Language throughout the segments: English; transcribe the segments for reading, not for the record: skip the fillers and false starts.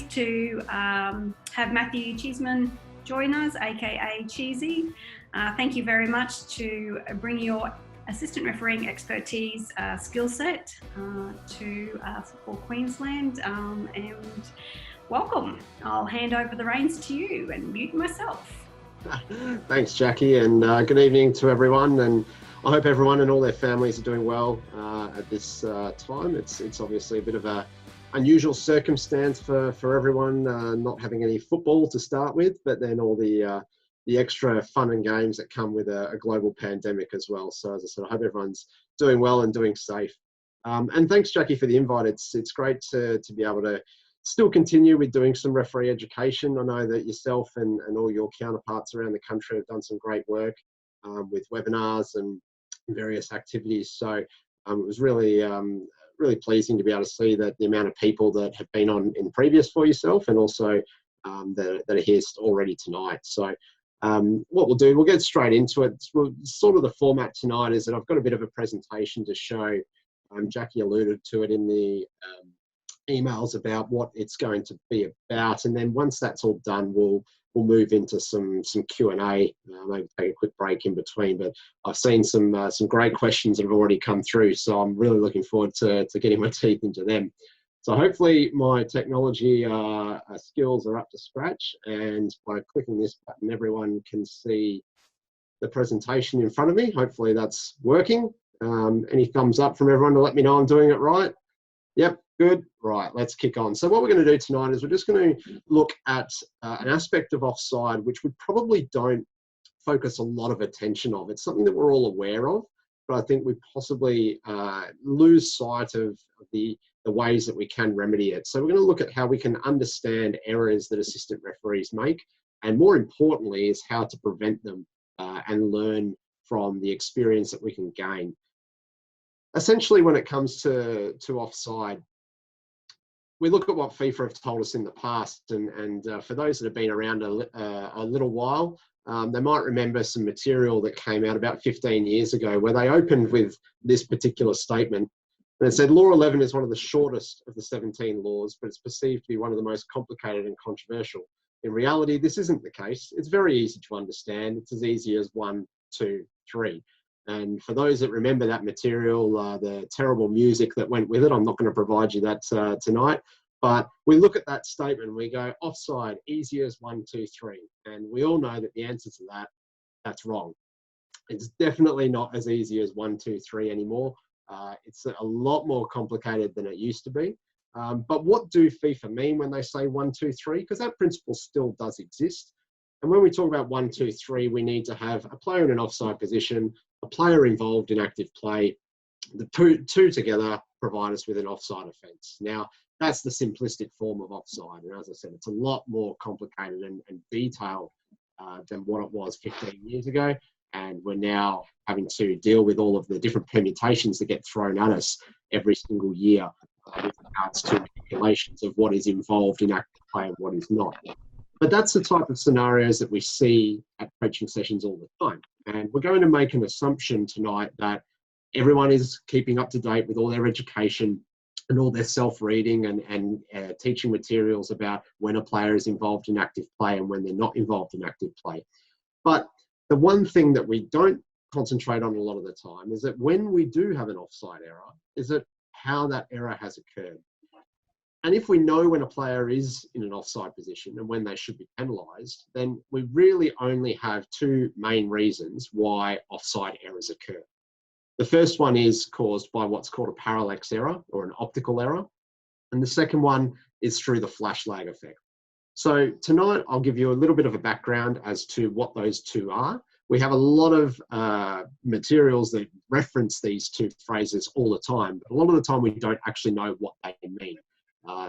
pleased to have Mathew Cheeseman join us, aka Cheesy. Thank you very much to bring your assistant refereeing expertise skill set to Football Queensland, and welcome. I'll hand over the reins to you and mute myself. Thanks, Jackie, and good evening to everyone. And I hope everyone and all their families are doing well at this time. It's obviously a bit of a unusual circumstance for everyone, not having any football to start with, but then all the extra fun and games that come with a global pandemic as well. So as I said, I hope everyone's doing well and doing safe. And thanks, Jackie, for the invite. It's great to be able to still continue with doing some referee education. I know that yourself and all your counterparts around the country have done some great work with webinars and various activities. So it was really pleasing to be able to see that the amount of people that have been on in previous for yourself, and also that are here already tonight. So what we'll do, we'll get straight into it. Sort of the format tonight is that I've got a bit of a presentation to show. Jackie alluded to it in the emails about what it's going to be about, and then once that's all done, we'll move into some Q&A. Maybe take a quick break in between, but I've seen some great questions that have already come through, so I'm really looking forward to getting my teeth into them. So hopefully my technology skills are up to scratch, and by clicking this button, everyone can see the presentation in front of me. Hopefully that's working. Any thumbs up from everyone to let me know I'm doing it right? Yep, good. Right, let's kick on. So what we're going to do tonight is we're just going to look at an aspect of offside which we probably don't focus a lot of attention of. It's something that we're all aware of, but I think we possibly lose sight of the ways that we can remedy it. So we're going to look at how we can understand errors that assistant referees make, and more importantly is how to prevent them and learn from the experience that we can gain. Essentially, when it comes to offside, we look at what FIFA have told us in the past, and for those that have been around a little while, they might remember some material that came out about 15 years ago where they opened with this particular statement. And it said, Law 11 is one of the shortest of the 17 laws, but it's perceived to be one of the most complicated and controversial. In reality, this isn't the case. It's very easy to understand. It's as easy as 1, 2, 3. And for those that remember that material, the terrible music that went with it, I'm not going to provide you that tonight. But we look at that statement and we go, offside, easy as 1, 2, 3. And we all know that the answer to that's wrong. It's definitely not as easy as 1, 2, 3 anymore. It's a lot more complicated than it used to be. But what do FIFA mean when they say 1, 2, 3? Because that principle still does exist. And when we talk about 1, 2, 3, we need to have a player in an offside position, a player involved in active play. The two together provide us with an offside offence. Now, that's the simplistic form of offside. And as I said, it's a lot more complicated and detailed than what it was 15 years ago. And we're now having to deal with all of the different permutations that get thrown at us every single year with regards to manipulations of what is involved in active play and what is not. But that's the type of scenarios that we see at coaching sessions all the time. And we're going to make an assumption tonight that everyone is keeping up to date with all their education and all their self-reading and teaching materials about when a player is involved in active play and when they're not involved in active play. But the one thing that we don't concentrate on a lot of the time is that when we do have an offside error, is that how that error has occurred. And if we know when a player is in an offside position and when they should be penalised, then we really only have two main reasons why offside errors occur. The first one is caused by what's called a parallax error or an optical error. And the second one is through the flash lag effect. So tonight, I'll give you a little bit of a background as to what those two are. We have a lot of materials that reference these two phrases all the time, but a lot of the time we don't actually know what they mean.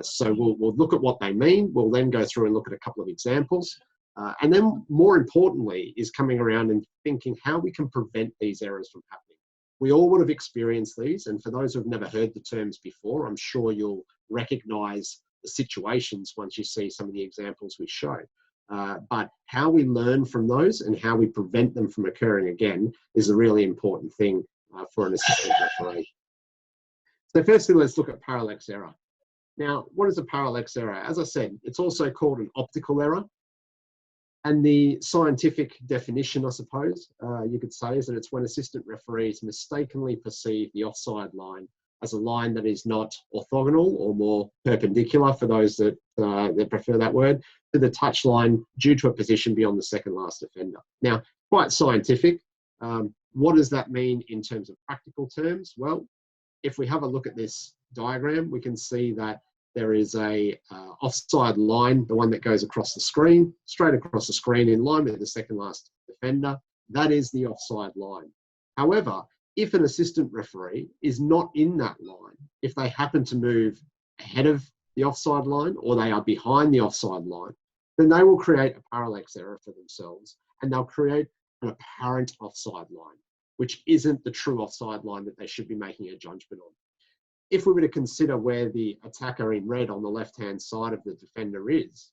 So we'll look at what they mean. We'll then go through and look at a couple of examples. And then more importantly is coming around and thinking how we can prevent these errors from happening. We all would have experienced these. And for those who've never heard the terms before, I'm sure you'll recognize the situations once you see some of the examples we show. But how we learn from those and how we prevent them from occurring again is a really important thing for an assistant referee. So firstly, let's look at parallax error. Now, what is a parallax error? As I said, it's also called an optical error. And the scientific definition, I suppose, you could say, is that it's when assistant referees mistakenly perceive the offside line as a line that is not orthogonal or more perpendicular, for those that prefer that word, to the touch line due to a position beyond the second last defender. Now, quite scientific. What does that mean in terms of practical terms? Well, if we have a look at this diagram, we can see that there is a offside line, the one that goes across the screen, straight across the screen in line with the second last defender. That is the offside line. However, if an assistant referee is not in that line, if they happen to move ahead of the offside line or they are behind the offside line, then they will create a parallax error for themselves and they'll create an apparent offside line, which isn't the true offside line that they should be making a judgment on. If we were to consider where the attacker in red on the left-hand side of the defender is,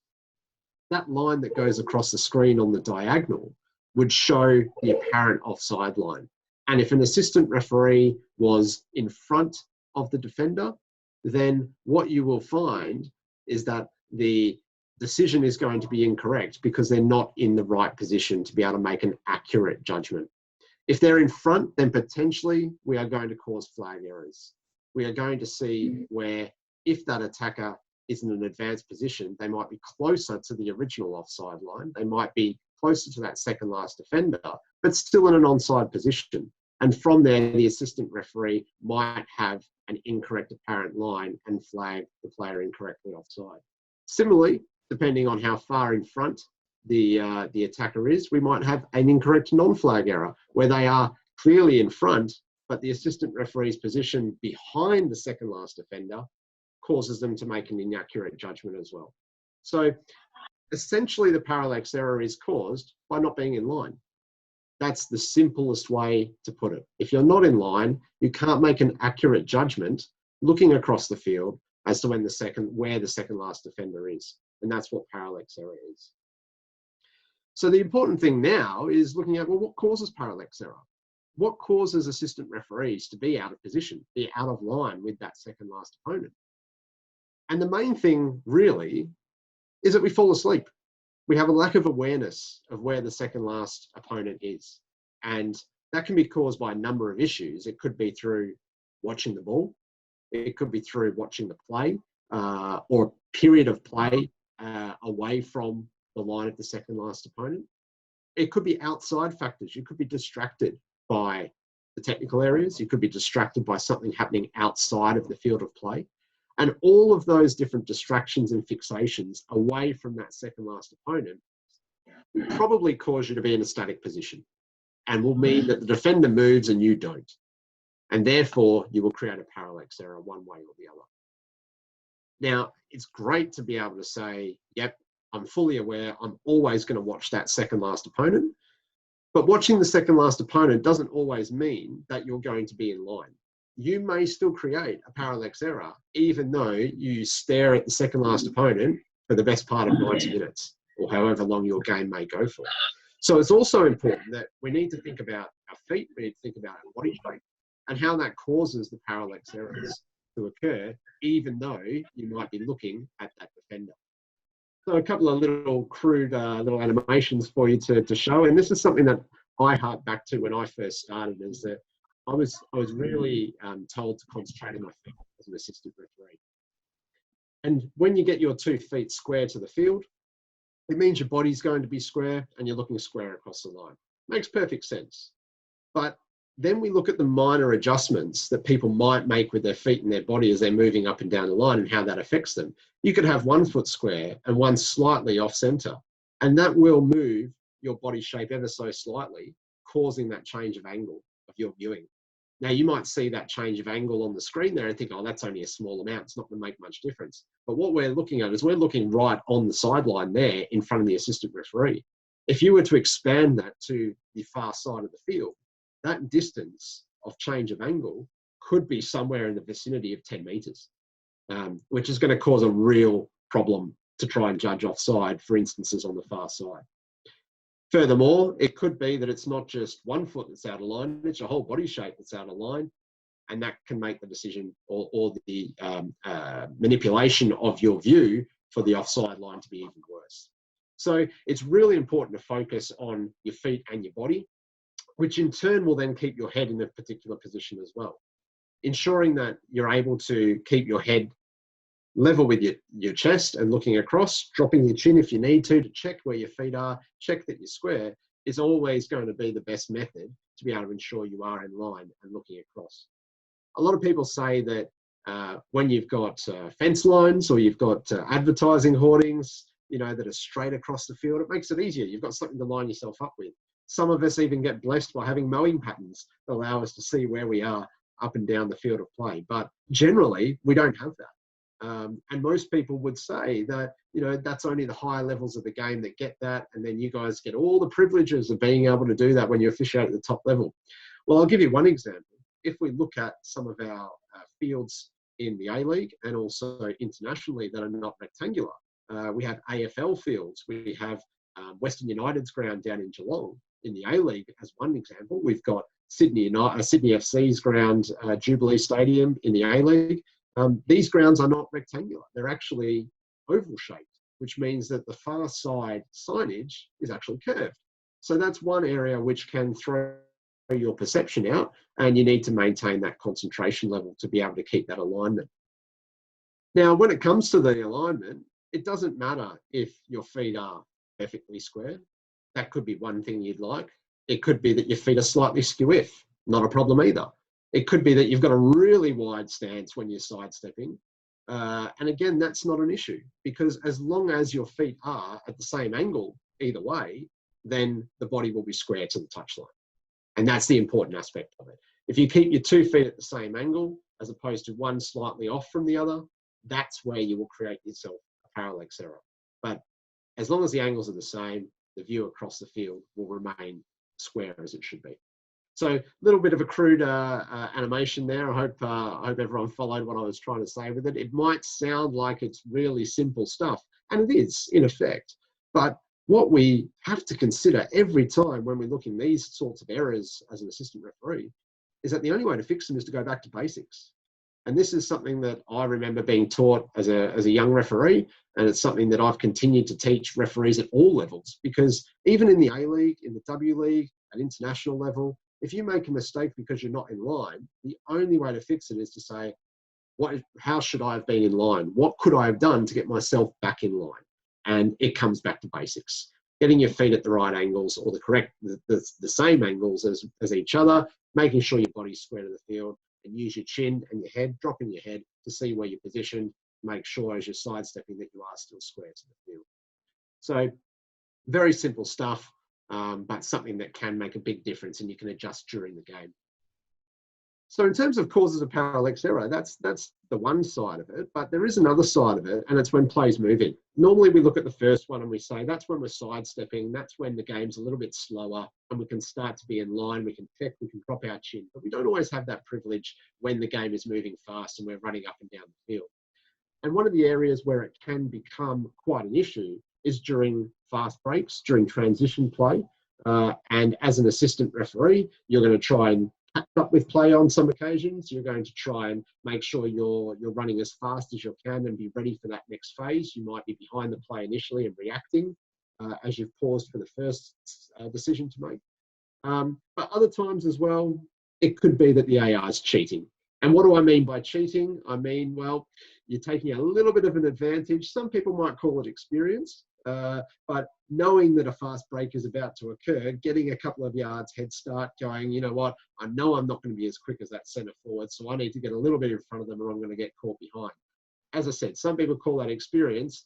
that line that goes across the screen on the diagonal would show the apparent offside line. And if an assistant referee was in front of the defender, then what you will find is that the decision is going to be incorrect because they're not in the right position to be able to make an accurate judgment. If they're in front, then potentially we are going to cause flag errors. We are going to see where if that attacker is in an advanced position, they might be closer to the original offside line. They might be closer to that second last defender, but still in an onside position. And from there, the assistant referee might have an incorrect apparent line and flag the player incorrectly offside. Similarly, depending on how far in front the attacker is, we might have an incorrect non-flag error where they are clearly in front, but the assistant referee's position behind the second last defender causes them to make an inaccurate judgment as well. So essentially the parallax error is caused by not being in line. That's the simplest way to put it. If you're not in line, you can't make an accurate judgment looking across the field as to where the second last defender is. And that's what parallax error is. So the important thing now is looking at, well, what causes parallax error? What causes assistant referees to be out of position, be out of line with that second last opponent? And the main thing really is that we fall asleep. We have a lack of awareness of where the second last opponent is. And that can be caused by a number of issues. It could be through watching the ball. It could be through watching the play or a period of play away from the line of the second last opponent. It could be outside factors. You could be distracted by the technical areas. You could be distracted by something happening outside of the field of play. And all of those different distractions and fixations away from that second last opponent will probably cause you to be in a static position and will mean that the defender moves and you don't. And therefore, you will create a parallax error one way or the other. Now, it's great to be able to say, yep, I'm fully aware, I'm always going to watch that second last opponent. But watching the second last opponent doesn't always mean that you're going to be in line. You may still create a parallax error, even though you stare at the second last opponent for the best part of 90 minutes or however long your game may go for. So it's also important that we need to think about our feet, we need to think about our body shape and how that causes the parallax errors to occur, even though you might be looking at that defender. So a couple of little crude little animations for you to show. And this is something that I hark back to when I first started, is that I was really told to concentrate on my feet as an assistant referee. And when you get your 2 feet square to the field, it means your body's going to be square and you're looking square across the line. Makes perfect sense. But then we look at the minor adjustments that people might make with their feet and their body as they're moving up and down the line and how that affects them. You could have 1 foot square and one slightly off center, and that will move your body shape ever so slightly, causing that change of angle of your viewing. Now, you might see that change of angle on the screen there and think, oh, that's only a small amount. It's not going to make much difference. But what we're looking at is we're looking right on the sideline there in front of the assistant referee. If you were to expand that to the far side of the field, that distance of change of angle could be somewhere in the vicinity of 10 meters, which is going to cause a real problem to try and judge offside for instances on the far side. Furthermore, it could be that it's not just 1 foot that's out of line, it's your whole body shape that's out of line. and that can make the decision or the manipulation of your view for the offside line to be even worse. So it's really important to focus on your feet and your body, which in turn will then keep your head in a particular position as well. Ensuring that you're able to keep your head level with your chest and looking across, dropping your chin if you need to check where your feet are, check that you're square, is always going to be the best method to be able to ensure you are in line and looking across. A lot of people say that when you've got fence lines or you've got advertising hoardings, that are straight across the field, it makes it easier. You've got something to line yourself up with. Some of us even get blessed by having mowing patterns that allow us to see where we are up and down the field of play. But generally, we don't have that. And most people would say that, that's only the higher levels of the game that get that. And then you guys get all the privileges of being able to do that when you officiate at the top level. Well, I'll give you one example. If we look at some of our fields in the A-League and also internationally that are not rectangular, we have AFL fields. We have Western United's ground down in Geelong in the A-League as one example. We've got Sydney FC's ground, Jubilee Stadium in the A-League. These grounds are not rectangular. They're actually oval shaped, which means that the far side signage is actually curved. So that's one area which can throw your perception out, and you need to maintain that concentration level to be able to keep that alignment. Now, when it comes to the alignment, it doesn't matter if your feet are perfectly square. That could be one thing you'd like. It could be that your feet are slightly skew-if. Not a problem either. It could be that you've got a really wide stance when you're sidestepping. And again, that's not an issue, because as long as your feet are at the same angle either way, then the body will be square to the touchline. And that's the important aspect of it. If you keep your 2 feet at the same angle, as opposed to one slightly off from the other, that's where you will create yourself a parallax error. But as long as the angles are the same, the view across the field will remain square as it should be. So a little bit of a crude animation there. I hope everyone followed what I was trying to say with it. It might sound like it's really simple stuff, and it is in effect. But what we have to consider every time when we're looking at these sorts of errors as an assistant referee is that the only way to fix them is to go back to basics. And this is something that I remember being taught as a young referee, and it's something that I've continued to teach referees at all levels, because even in the A-League, in the W League, at international level, if you make a mistake because you're not in line, the only way to fix it is to say, how should I have been in line? What could I have done to get myself back in line? And it comes back to basics. Getting your feet at the right angles, or the same angles as each other, making sure your body's square to the field, and use your chin and your head, dropping your head to see where you're positioned. Make sure as you're sidestepping that you are still square to the field. So very simple stuff, but something that can make a big difference, and you can adjust during the game. So in terms of causes of parallax error, that's the one side of it, but there is another side of it, and it's when play's moving. Normally we look at the first one and we say that's when we're sidestepping, that's when the game's a little bit slower and we can start to be in line, we can check, we can drop our chin, but we don't always have that privilege when the game is moving fast and we're running up and down the field. And one of the areas where it can become quite an issue is during fast breaks, during transition play. And as an assistant referee, you're going to try and catch up with play on some occasions. You're going to try and make sure you're running as fast as you can and be ready for that next phase. You might be behind the play initially and reacting as you've paused for the first decision to make. But other times as well, it could be that the AR is cheating. And what do I mean by cheating? I mean, well, you're taking a little bit of an advantage. Some people might call it experience, but knowing that a fast break is about to occur, getting a couple of yards head start, going, you know what, I know I'm not going to be as quick as that centre forward, so I need to get a little bit in front of them or I'm going to get caught behind. As I said, some people call that experience.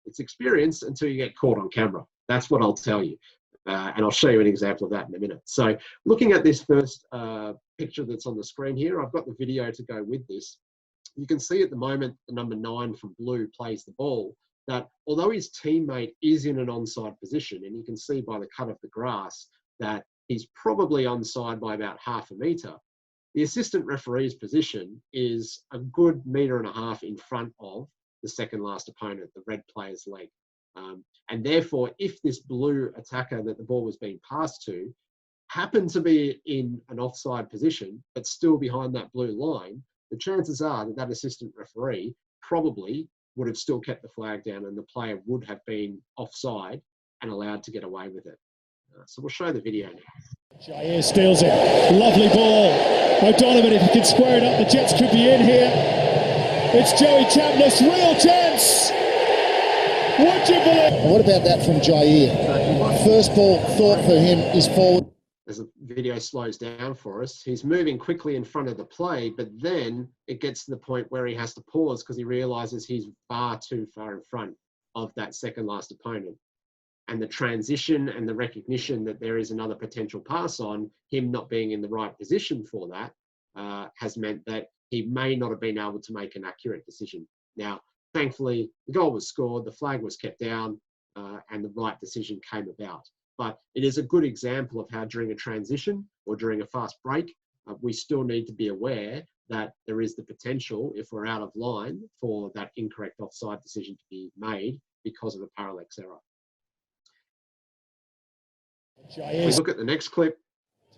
It's experience until you get caught on camera. That's what I'll tell you. And I'll show you an example of that in a minute. So looking at this first picture that's on the screen here, I've got the video to go with this. You can see at the moment, the number 9 from blue plays the ball, that although his teammate is in an onside position, and you can see by the cut of the grass that he's probably onside by about half a metre, the assistant referee's position is a good 1.5 metres in front of the second last opponent, the red player's leg. And therefore, if this blue attacker that the ball was being passed to happen to be in an offside position, but still behind that blue line, the chances are that that assistant referee probably would have still kept the flag down and the player would have been offside and allowed to get away with it. So we'll show the video now. Jair steals it. Lovely ball. O'Donovan, if he can square it up, the Jets could be in here. It's Joey Chambliss, real chance. Would you believe? What about that from Jair? First ball thought for him is forward. As the video slows down for us, he's moving quickly in front of the play, but then it gets to the point where he has to pause because he realizes he's far too far in front of that second last opponent. And the transition and the recognition that there is another potential pass on, him not being in the right position for that, has meant that he may not have been able to make an accurate decision. Now, thankfully, the goal was scored, the flag was kept down, and the right decision came about. But it is a good example of how during a transition or during a fast break, we still need to be aware that there is the potential, if we're out of line, for that incorrect offside decision to be made because of the parallax error. We look at the next clip.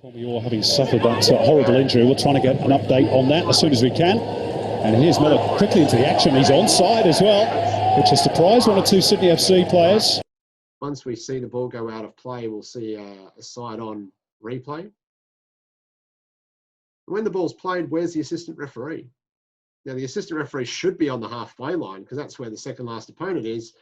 Tommy Orr having suffered that horrible injury. We're trying to get an update on that as soon as we can. And here's Miller quickly into the action. He's onside as well, which has surprised one or two Sydney FC players. Once we see the ball go out of play, we'll see a side-on replay. When the ball's played, where's the assistant referee? Now, the assistant referee should be on the halfway line because that's where the second last opponent is,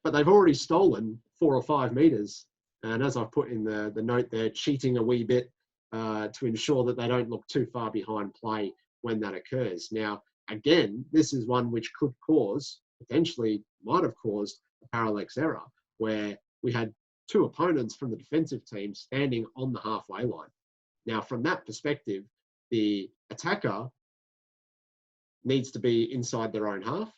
but they've already stolen 4 or 5 metres. And as I've put in the note there, cheating a wee bit to ensure that they don't look too far behind play when that occurs. Now, again, this is one which could cause, potentially might have caused, a parallax error, where we had 2 opponents from the defensive team standing on the halfway line. Now, from that perspective, the attacker needs to be inside their own half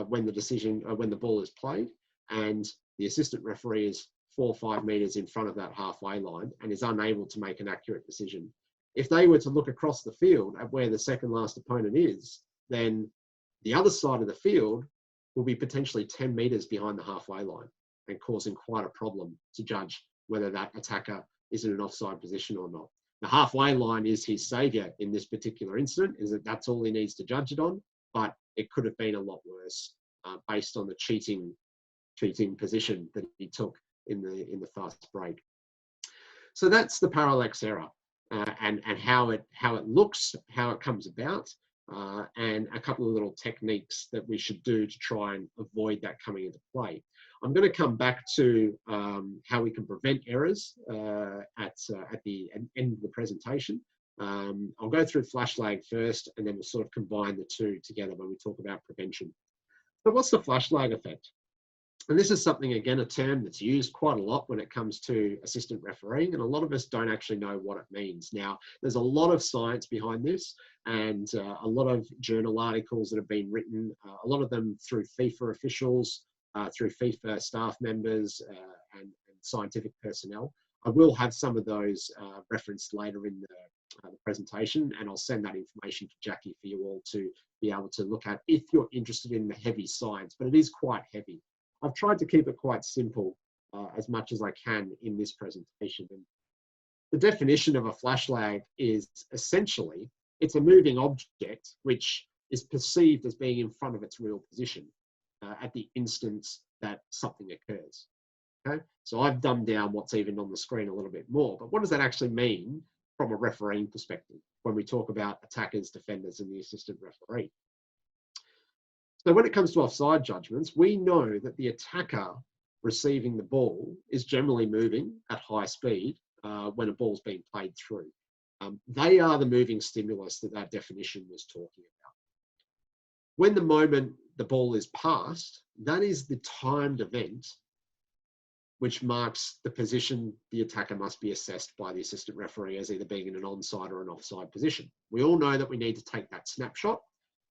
when the ball is played, and the assistant referee is 4 or 5 metres in front of that halfway line and is unable to make an accurate decision. If they were to look across the field at where the second last opponent is, then the other side of the field will be potentially 10 metres behind the halfway line and causing quite a problem to judge whether that attacker is in an offside position or not. The halfway line is his saviour in this particular incident, is that that's all he needs to judge it on, but it could have been a lot worse based on the cheating position that he took in the fast break. So that's the parallax error and how it looks, how it comes about, and a couple of little techniques that we should do to try and avoid that coming into play. I'm going to come back to how we can prevent errors at the end of the presentation. I'll go through flash lag first, and then we'll sort of combine the two together when we talk about prevention. So what's the flash lag effect? And this is something, again, a term that's used quite a lot when it comes to assistant refereeing, and a lot of us don't actually know what it means. Now, there's a lot of science behind this, and a lot of journal articles that have been written, a lot of them through FIFA officials, through FIFA staff members, and scientific personnel. I will have some of those referenced later in the presentation, and I'll send that information to Jackie for you all to be able to look at if you're interested in the heavy science, but it is quite heavy. I've tried to keep it quite simple as much as I can in this presentation. And the definition of a flash lag is essentially, it's a moving object which is perceived as being in front of its real position at the instance that something occurs. Okay, so I've dumbed down what's even on the screen a little bit more, but what does that actually mean from a refereeing perspective when we talk about attackers, defenders, and the assistant referee? So when it comes to offside judgments, we know that the attacker receiving the ball is generally moving at high speed when a ball's being played through. They are the moving stimulus that definition was talking about. When the moment the ball is passed, that is the timed event which marks the position the attacker must be assessed by the assistant referee as either being in an onside or an offside position. We all know that we need to take that snapshot.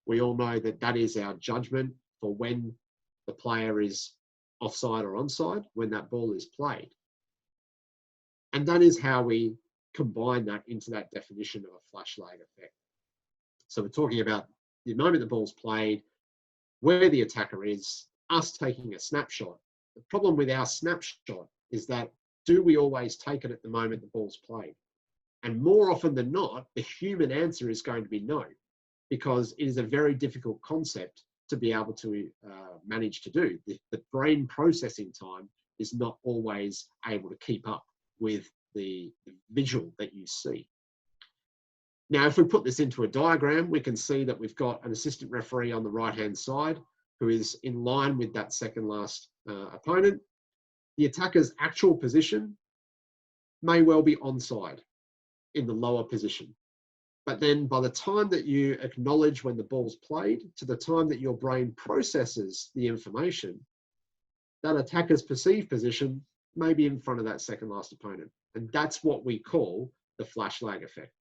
We all know that that is our judgment for when the player is offside or onside, when that ball is played. And that is how we combine that into that definition of a flash lag effect. So we're talking about the moment the ball's played, where the attacker is, us taking a snapshot. The problem with our snapshot is that do we always take it at the moment the ball's played? And more often than not, the human answer is going to be no, because it is a very difficult concept to be able to manage to do. The brain processing time is not always able to keep up with the visual that you see. Now, if we put this into a diagram, we can see that we've got an assistant referee on the right-hand side who is in line with that second last opponent. The attacker's actual position may well be onside in the lower position. But then by the time that you acknowledge when the ball's played to the time that your brain processes the information, that attacker's perceived position may be in front of that second last opponent. And that's what we call the flash lag effect.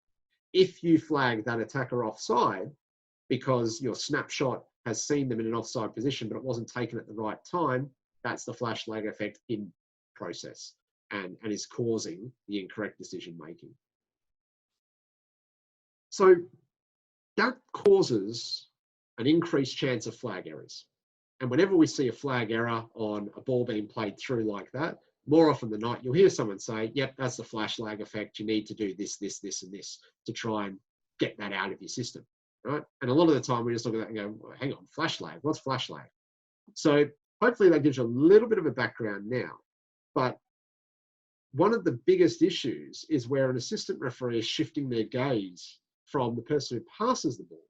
If you flag that attacker offside because your snapshot has seen them in an offside position, but it wasn't taken at the right time, that's the flash lag effect in process and is causing the incorrect decision making. So that causes an increased chance of flag errors. And whenever we see a flag error on a ball being played through like that, more often than not, you'll hear someone say, yep, that's the flash lag effect. You need to do this, this, this, and this to try and get that out of your system, right? And a lot of the time we just look at that and go, hang on, flash lag, what's flash lag? So hopefully that gives you a little bit of a background now. But one of the biggest issues is where an assistant referee is shifting their gaze from the person who passes the ball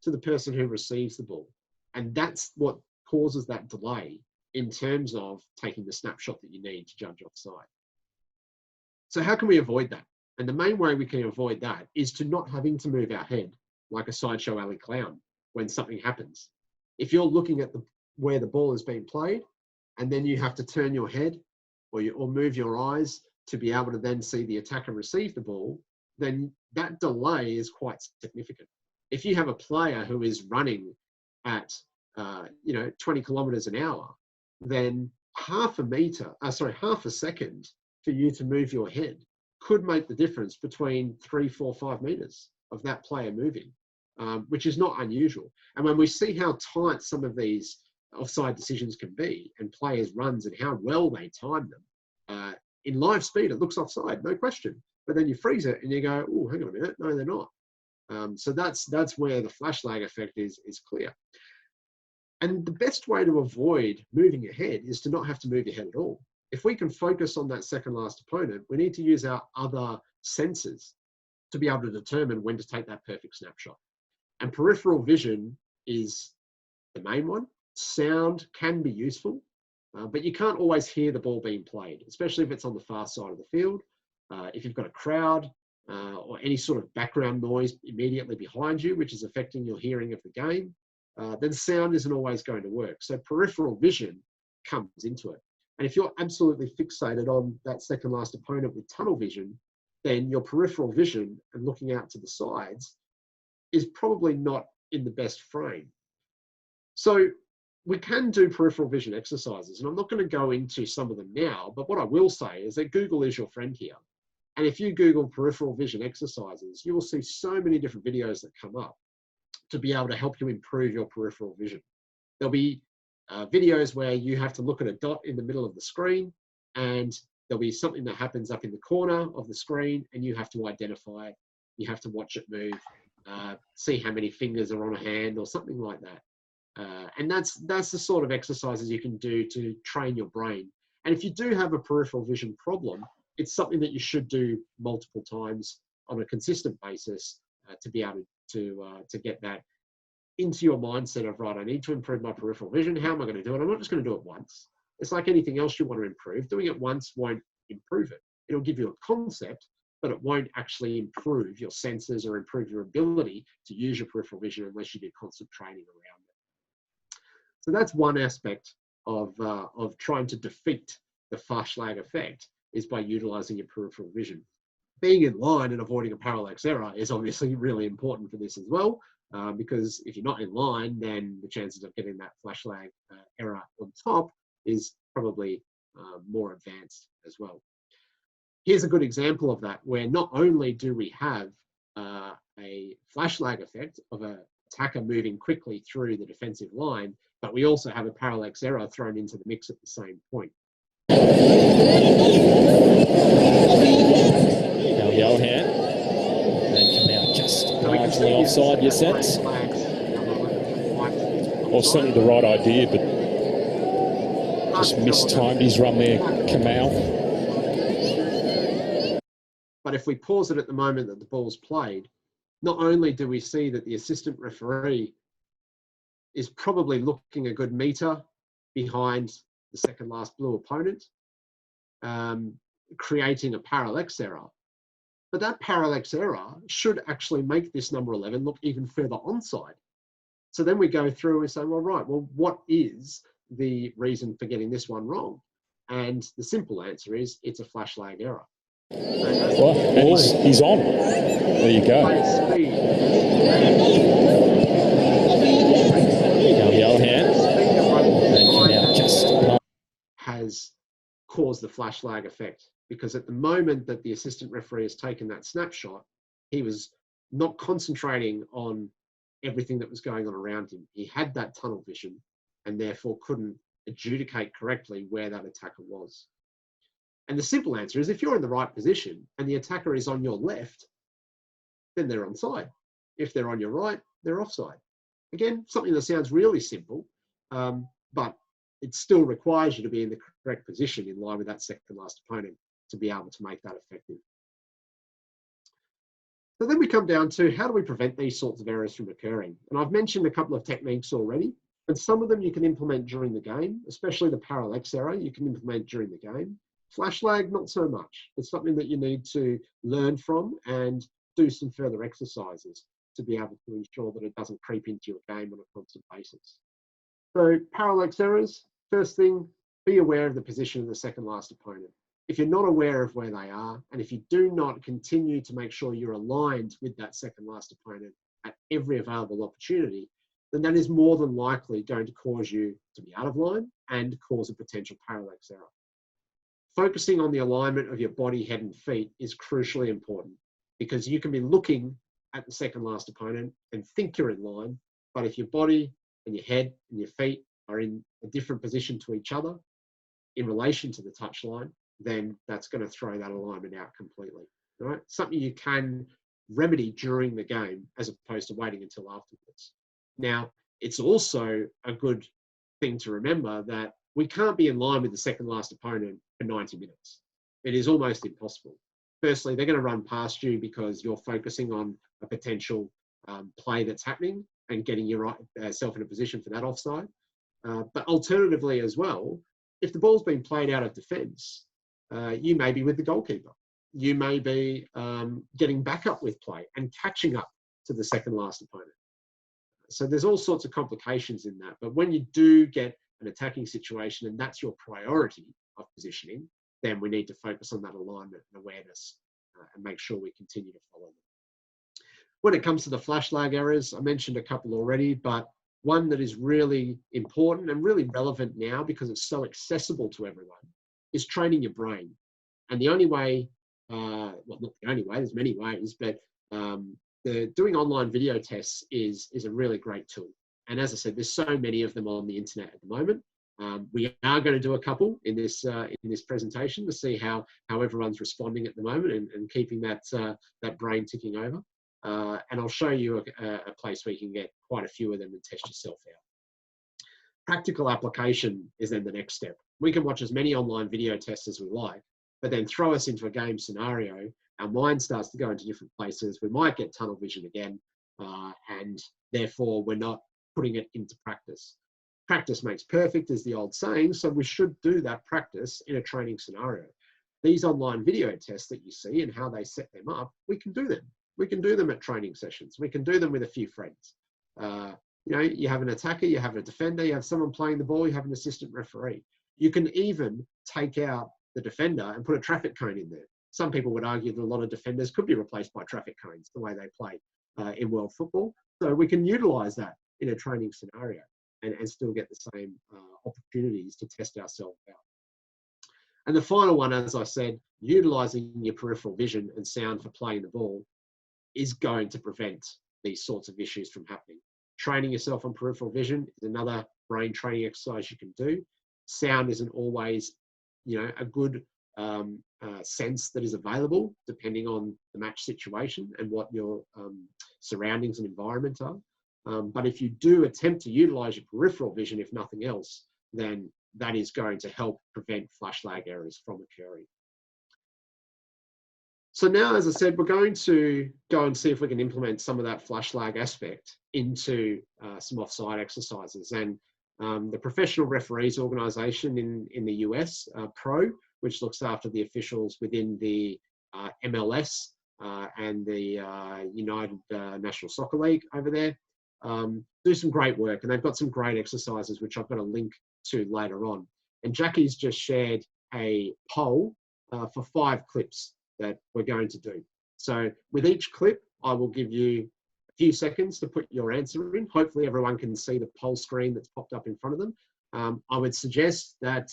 to the person who receives the ball. And that's what causes that delay in terms of taking the snapshot that you need to judge offside. So how can we avoid that? And the main way we can avoid that is to not having to move our head like a sideshow alley clown when something happens. If you're looking at where the ball is being played, and then you have to turn your head or move your eyes to be able to then see the attacker receive the ball, then that delay is quite significant. If you have a player who is running at 20 kilometers an hour, then half a second for you to move your head could make the difference between 3, 4, 5 meters of that player moving, which is not unusual. And when we see how tight some of these offside decisions can be and players' runs and how well they time them, in live speed, it looks offside, no question. But then you freeze it and you go, oh, hang on a minute, no, they're not. So that's where the flash lag effect is clear. And the best way to avoid moving your head is to not have to move your head at all. If we can focus on that second last opponent, we need to use our other senses to be able to determine when to take that perfect snapshot. And peripheral vision is the main one. Sound can be useful, but you can't always hear the ball being played, especially if it's on the far side of the field. If you've got a crowd or any sort of background noise immediately behind you, which is affecting your hearing of the game, then sound isn't always going to work. So peripheral vision comes into it. And if you're absolutely fixated on that second last opponent with tunnel vision, then your peripheral vision and looking out to the sides is probably not in the best frame. So we can do peripheral vision exercises, and I'm not going to go into some of them now, but what I will say is that Google is your friend here. And if you Google peripheral vision exercises, you will see so many different videos that come up to be able to help you improve your peripheral vision. There'll be videos where you have to look at a dot in the middle of the screen, and there'll be something that happens up in the corner of the screen, and you have to identify it. You have to watch it move, see how many fingers are on a hand or something like that. And that's the sort of exercises you can do to train your brain. And if you do have a peripheral vision problem, it's something that you should do multiple times on a consistent basis to be able to get that into your mindset of, right, I need to improve my peripheral vision. How am I going to do it? I'm not just going to do it once. It's like anything else you want to improve. Doing it once won't improve it. It'll give you a concept, but it won't actually improve your senses or improve your ability to use your peripheral vision unless you do constant training around it. So that's one aspect of trying to defeat the flash lag effect, is by utilizing your peripheral vision. Being in line and avoiding a parallax error is obviously really important for this as well, because if you're not in line, then the chances of getting that flash lag error on top is probably more advanced as well. Here's a good example of that, where not only do we have a flash lag effect of an attacker moving quickly through the defensive line, but we also have a parallax error thrown into the mix at the same point. Now yell hand. And come out just marginally offside, your sense? Well, certainly the right idea, but just mistimed his run there, Kamau. But if we pause it at the moment that the ball's played, not only do we see that the assistant referee is probably looking a good metre behind the second last blue opponent, creating a parallax error. But that parallax error should actually make this number 11 look even further onside. So then we go through and say, well, right, well, what is the reason for getting this one wrong? And the simple answer is it's a flash lag error. Well, and he's on. There you go. Now yell hand. And come out just has caused the flash lag effect, because at the moment that the assistant referee has taken that snapshot, he was not concentrating on everything that was going on around him. He had that tunnel vision and therefore couldn't adjudicate correctly where that attacker was. And the simple answer is, if you're in the right position and the attacker is on your left, then they're onside. If they're on your right, they're offside. Again, something that sounds really simple, but it still requires you to be in the correct position in line with that second last opponent to be able to make that effective. So then we come down to, how do we prevent these sorts of errors from occurring? And I've mentioned a couple of techniques already, and some of them you can implement during the game, especially the parallax error you can implement during the game. Flash lag, not so much. It's something that you need to learn from and do some further exercises to be able to ensure that it doesn't creep into your game on a constant basis. So parallax errors, first thing, be aware of the position of the second last opponent. If you're not aware of where they are, and if you do not continue to make sure you're aligned with that second last opponent at every available opportunity, then that is more than likely going to cause you to be out of line and cause a potential parallax error. Focusing on the alignment of your body, head and feet is crucially important, because you can be looking at the second last opponent and think you're in line, but if your body and your head and your feet are in a different position to each other in relation to the touchline, then that's going to throw that alignment out completely. All right? Something you can remedy during the game as opposed to waiting until afterwards. Now, it's also a good thing to remember that we can't be in line with the second last opponent for 90 minutes. It is almost impossible. Firstly, they're going to run past you because you're focusing on a potential play that's happening and getting yourself in a position for that offside. But alternatively as well, if the ball's been played out of defence, you may be with the goalkeeper. You may be getting back up with play and catching up to the second last opponent. So there's all sorts of complications in that. But when you do get an attacking situation and that's your priority of positioning, then we need to focus on that alignment and awareness and make sure we continue to follow them. When it comes to the flash lag errors, I mentioned a couple already, but one that is really important and really relevant now because it's so accessible to everyone is training your brain. And the only way, well, not the only way, there's many ways, but doing online video tests is a really great tool. And as I said, there's so many of them on the internet at the moment. We are going to do a couple in this presentation to see how everyone's responding at the moment and keeping that brain ticking over. And I'll show you a place where you can get quite a few of them and test yourself out. Practical application is then the next step. We can watch as many online video tests as we like, but then throw us into a game scenario. Our mind starts to go into different places. We might get tunnel vision again, and therefore we're not putting it into practice. Practice makes perfect is the old saying, so we should do that practice in a training scenario. These online video tests that you see and how they set them up, we can do them. We can do them at training sessions. We can do them with a few friends. You know, you have an attacker, you have a defender, you have someone playing the ball, you have an assistant referee. You can even take out the defender and put a traffic cone in there. Some people would argue that a lot of defenders could be replaced by traffic cones, the way they play in world football. So we can utilize that in a training scenario and still get the same opportunities to test ourselves out. And the final one, as I said, utilizing your peripheral vision and sound for playing the ball is going to prevent these sorts of issues from happening. Training yourself on peripheral vision is another brain training exercise you can do. Sound isn't always, you know, a good sense that is available depending on the match situation and what your surroundings and environment are. But if you do attempt to utilize your peripheral vision, if nothing else, then that is going to help prevent flash lag errors from occurring. So now, as I said, we're going to go and see if we can implement some of that flash lag aspect into some offside exercises. And the Professional Referees Organization in the US, PRO, which looks after the officials within the MLS and the United National Soccer League over there, do some great work. And they've got some great exercises, which I've got a link to later on. And Jackie's just shared a poll for 5 clips that we're going to do. So with each clip, I will give you a few seconds to put your answer in. Hopefully everyone can see the poll screen that's popped up in front of them. I would suggest that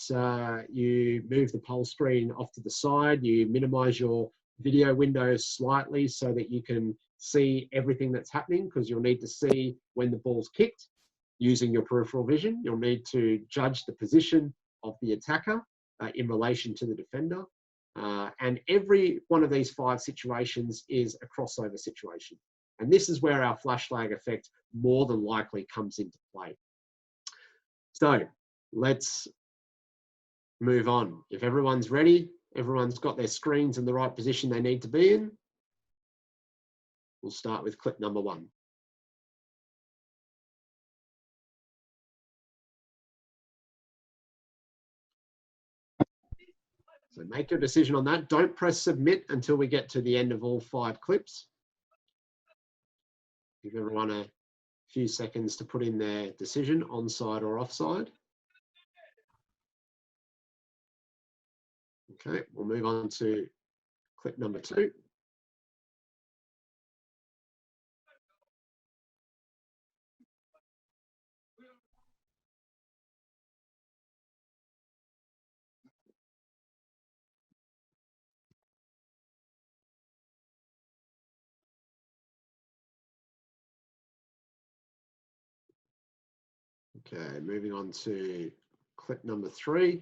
you move the poll screen off to the side, you minimize your video windows slightly so that you can see everything that's happening, because you'll need to see when the ball's kicked using your peripheral vision. You'll need to judge the position of the attacker in relation to the defender. And every one of these 5 situations is a crossover situation. And this is where our flash lag effect more than likely comes into play. So let's move on. If everyone's ready, everyone's got their screens in the right position they need to be in, we'll start with clip number 1. So make your decision on that. Don't press submit until we get to the end of all 5 clips. Give everyone a few seconds to put in their decision, onside or offside. Okay, we'll move on to clip number 2. Okay, moving on to clip number 3.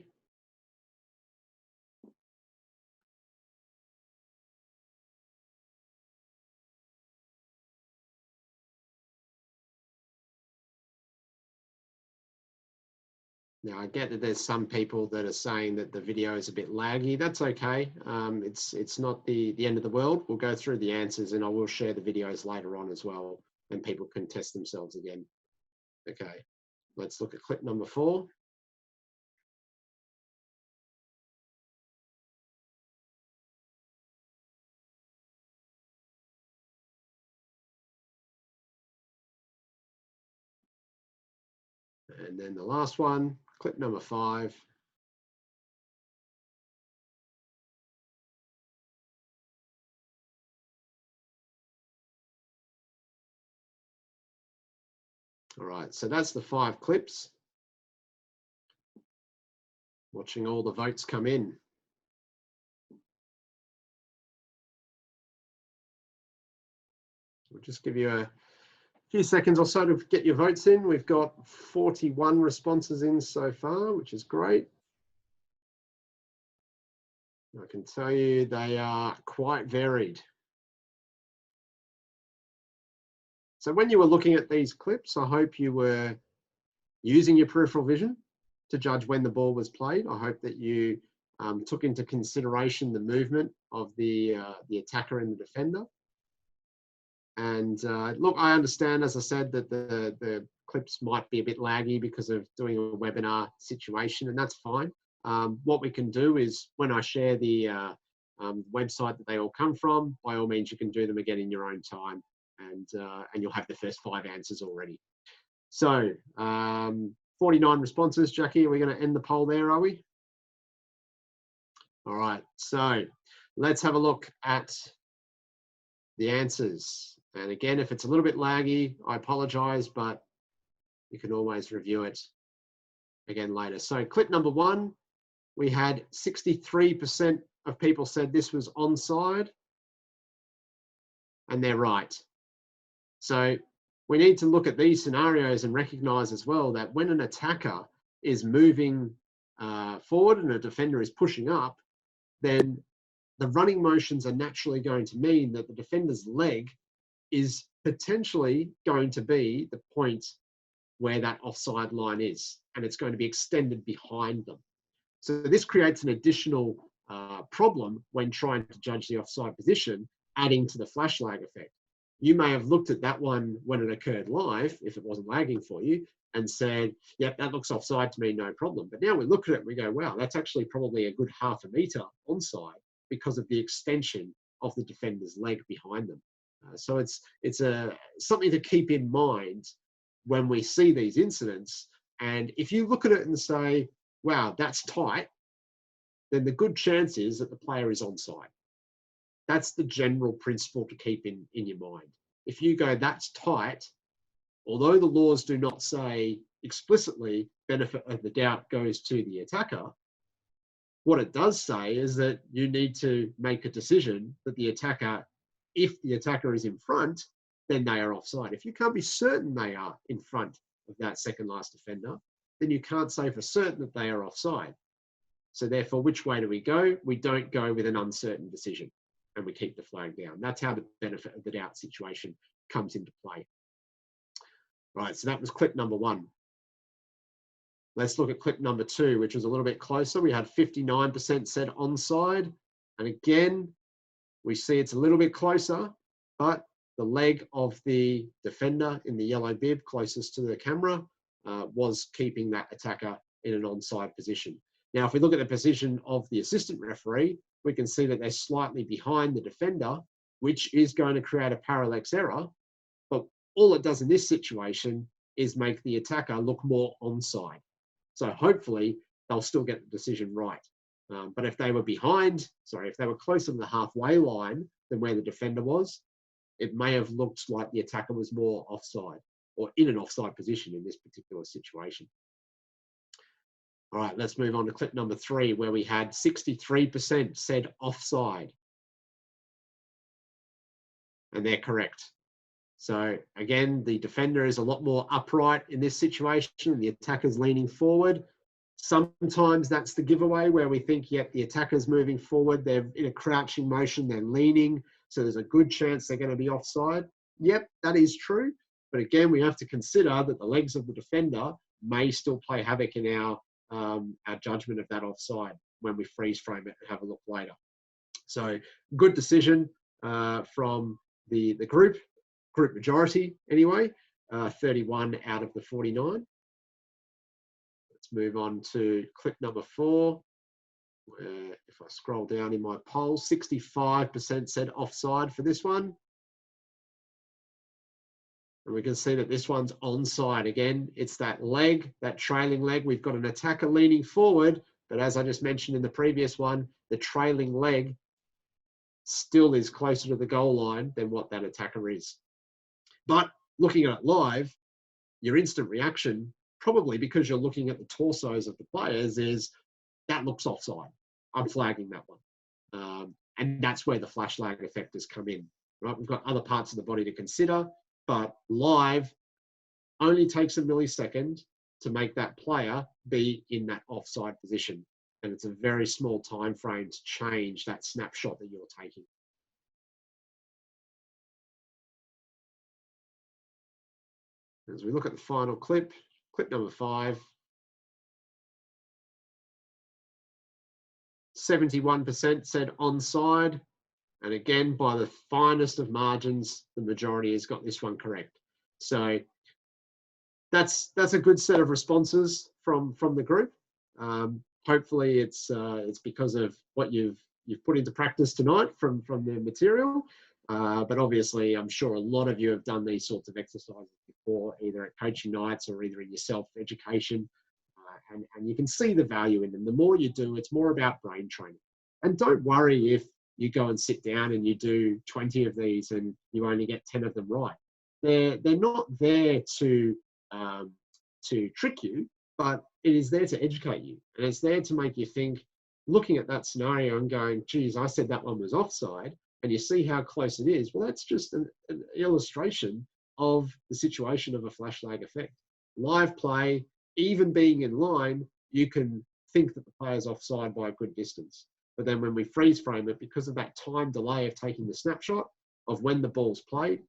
Now, I get that there's some people that are saying that the video is a bit laggy. That's okay. It's not the end of the world. We'll go through the answers and I will share the videos later on as well, and people can test themselves again. Okay, let's look at clip number 4. And then the last one, clip number 5. All right, so that's the 5 clips. Watching all the votes come in. We'll just give you a few seconds or so to get your votes in. We've got 41 responses in so far, which is great. I can tell you they are quite varied. So when you were looking at these clips, I hope you were using your peripheral vision to judge when the ball was played. I hope that you took into consideration the movement of the attacker and the defender. And look, I understand, as I said, that the clips might be a bit laggy because of doing a webinar situation, and that's fine. What we can do is, when I share the website that they all come from, by all means, you can do them again in your own time, and you'll have the first 5 answers already. So 49 responses. Jackie, are we going to end the poll there, are we? All right, so let's have a look at the answers. And again, if it's a little bit laggy, I apologize, but you can always review it again later. So clip number 1, we had 63% of people said this was onside, and they're right. So we need to look at these scenarios and recognize as well that when an attacker is moving forward and a defender is pushing up, then the running motions are naturally going to mean that the defender's leg is potentially going to be the point where that offside line is, and it's going to be extended behind them. So this creates an additional problem when trying to judge the offside position, adding to the flash lag effect. You may have looked at that one when it occurred live, if it wasn't lagging for you, and said, yeah, that looks offside to me, no problem. But now we look at it and we go, wow, that's actually probably a good half a metre onside because of the extension of the defender's leg behind them. So it's something to keep in mind when we see these incidents. And if you look at it and say, wow, that's tight, then the good chance is that the player is onside. That's the general principle to keep in your mind. If you go, that's tight, although the laws do not say explicitly benefit of the doubt goes to the attacker, what it does say is that you need to make a decision that the attacker, if the attacker is in front, then they are offside. If you can't be certain they are in front of that second last defender, then you can't say for certain that they are offside. So therefore, which way do we go? We don't go with an uncertain decision and we keep the flag down. That's how the benefit of the doubt situation comes into play. Right, so that was clip number 1. Let's look at clip number 2, which was a little bit closer. We had 59% said onside. And again, we see it's a little bit closer, but the leg of the defender in the yellow bib closest to the camera was keeping that attacker in an onside position. Now, if we look at the position of the assistant referee, we can see that they're slightly behind the defender, which is going to create a parallax error. But all it does in this situation is make the attacker look more onside. So hopefully they'll still get the decision right. But if they were if they were closer to the halfway line than where the defender was, it may have looked like the attacker was more offside or in an offside position in this particular situation. All right, let's move on to clip number 3, where we had 63% said offside. And they're correct. So again, the defender is a lot more upright in this situation, and the attacker's leaning forward. Sometimes that's the giveaway where we think, yep, the attacker's moving forward, they're in a crouching motion, they're leaning, so there's a good chance they're going to be offside. Yep, that is true. But again, we have to consider that the legs of the defender may still play havoc in our judgment of that offside when we freeze frame it and have a look later. So good decision from the group majority anyway, 31 out of the 49. Let's move on to clip number 4, where if I scroll down in my poll, 65% said offside for this one. And we can see that this one's onside again. It's that leg, that trailing leg. We've got an attacker leaning forward, but as I just mentioned in the previous one, the trailing leg still is closer to the goal line than what that attacker is. But looking at it live, your instant reaction, probably because you're looking at the torsos of the players, is that looks offside. I'm flagging that one. And that's where the flash lag effect has come in. Right? We've got other parts of the body to consider, but live only takes a millisecond to make that player be in that offside position. And it's a very small time frame to change that snapshot that you're taking. As we look at the final clip, clip number 5, 71% said onside. And again, by the finest of margins, the majority has got this one correct. So that's a good set of responses from the group. Hopefully it's because of what you've put into practice tonight from the material. But obviously, I'm sure a lot of you have done these sorts of exercises before, either at coaching nights or either in your self-education. And you can see the value in them. The more you do, it's more about brain training. And don't worry if you go and sit down and you do 20 of these and you only get 10 of them right. They're not there to trick you, but it is there to educate you. And it's there to make you think, looking at that scenario and going, geez, I said that one was offside, and you see how close it is. Well, that's just an illustration of the situation of a flash lag effect. Live play, even being in line, you can think that the player's offside by a good distance. But then when we freeze frame it, because of that time delay of taking the snapshot of when the ball's played,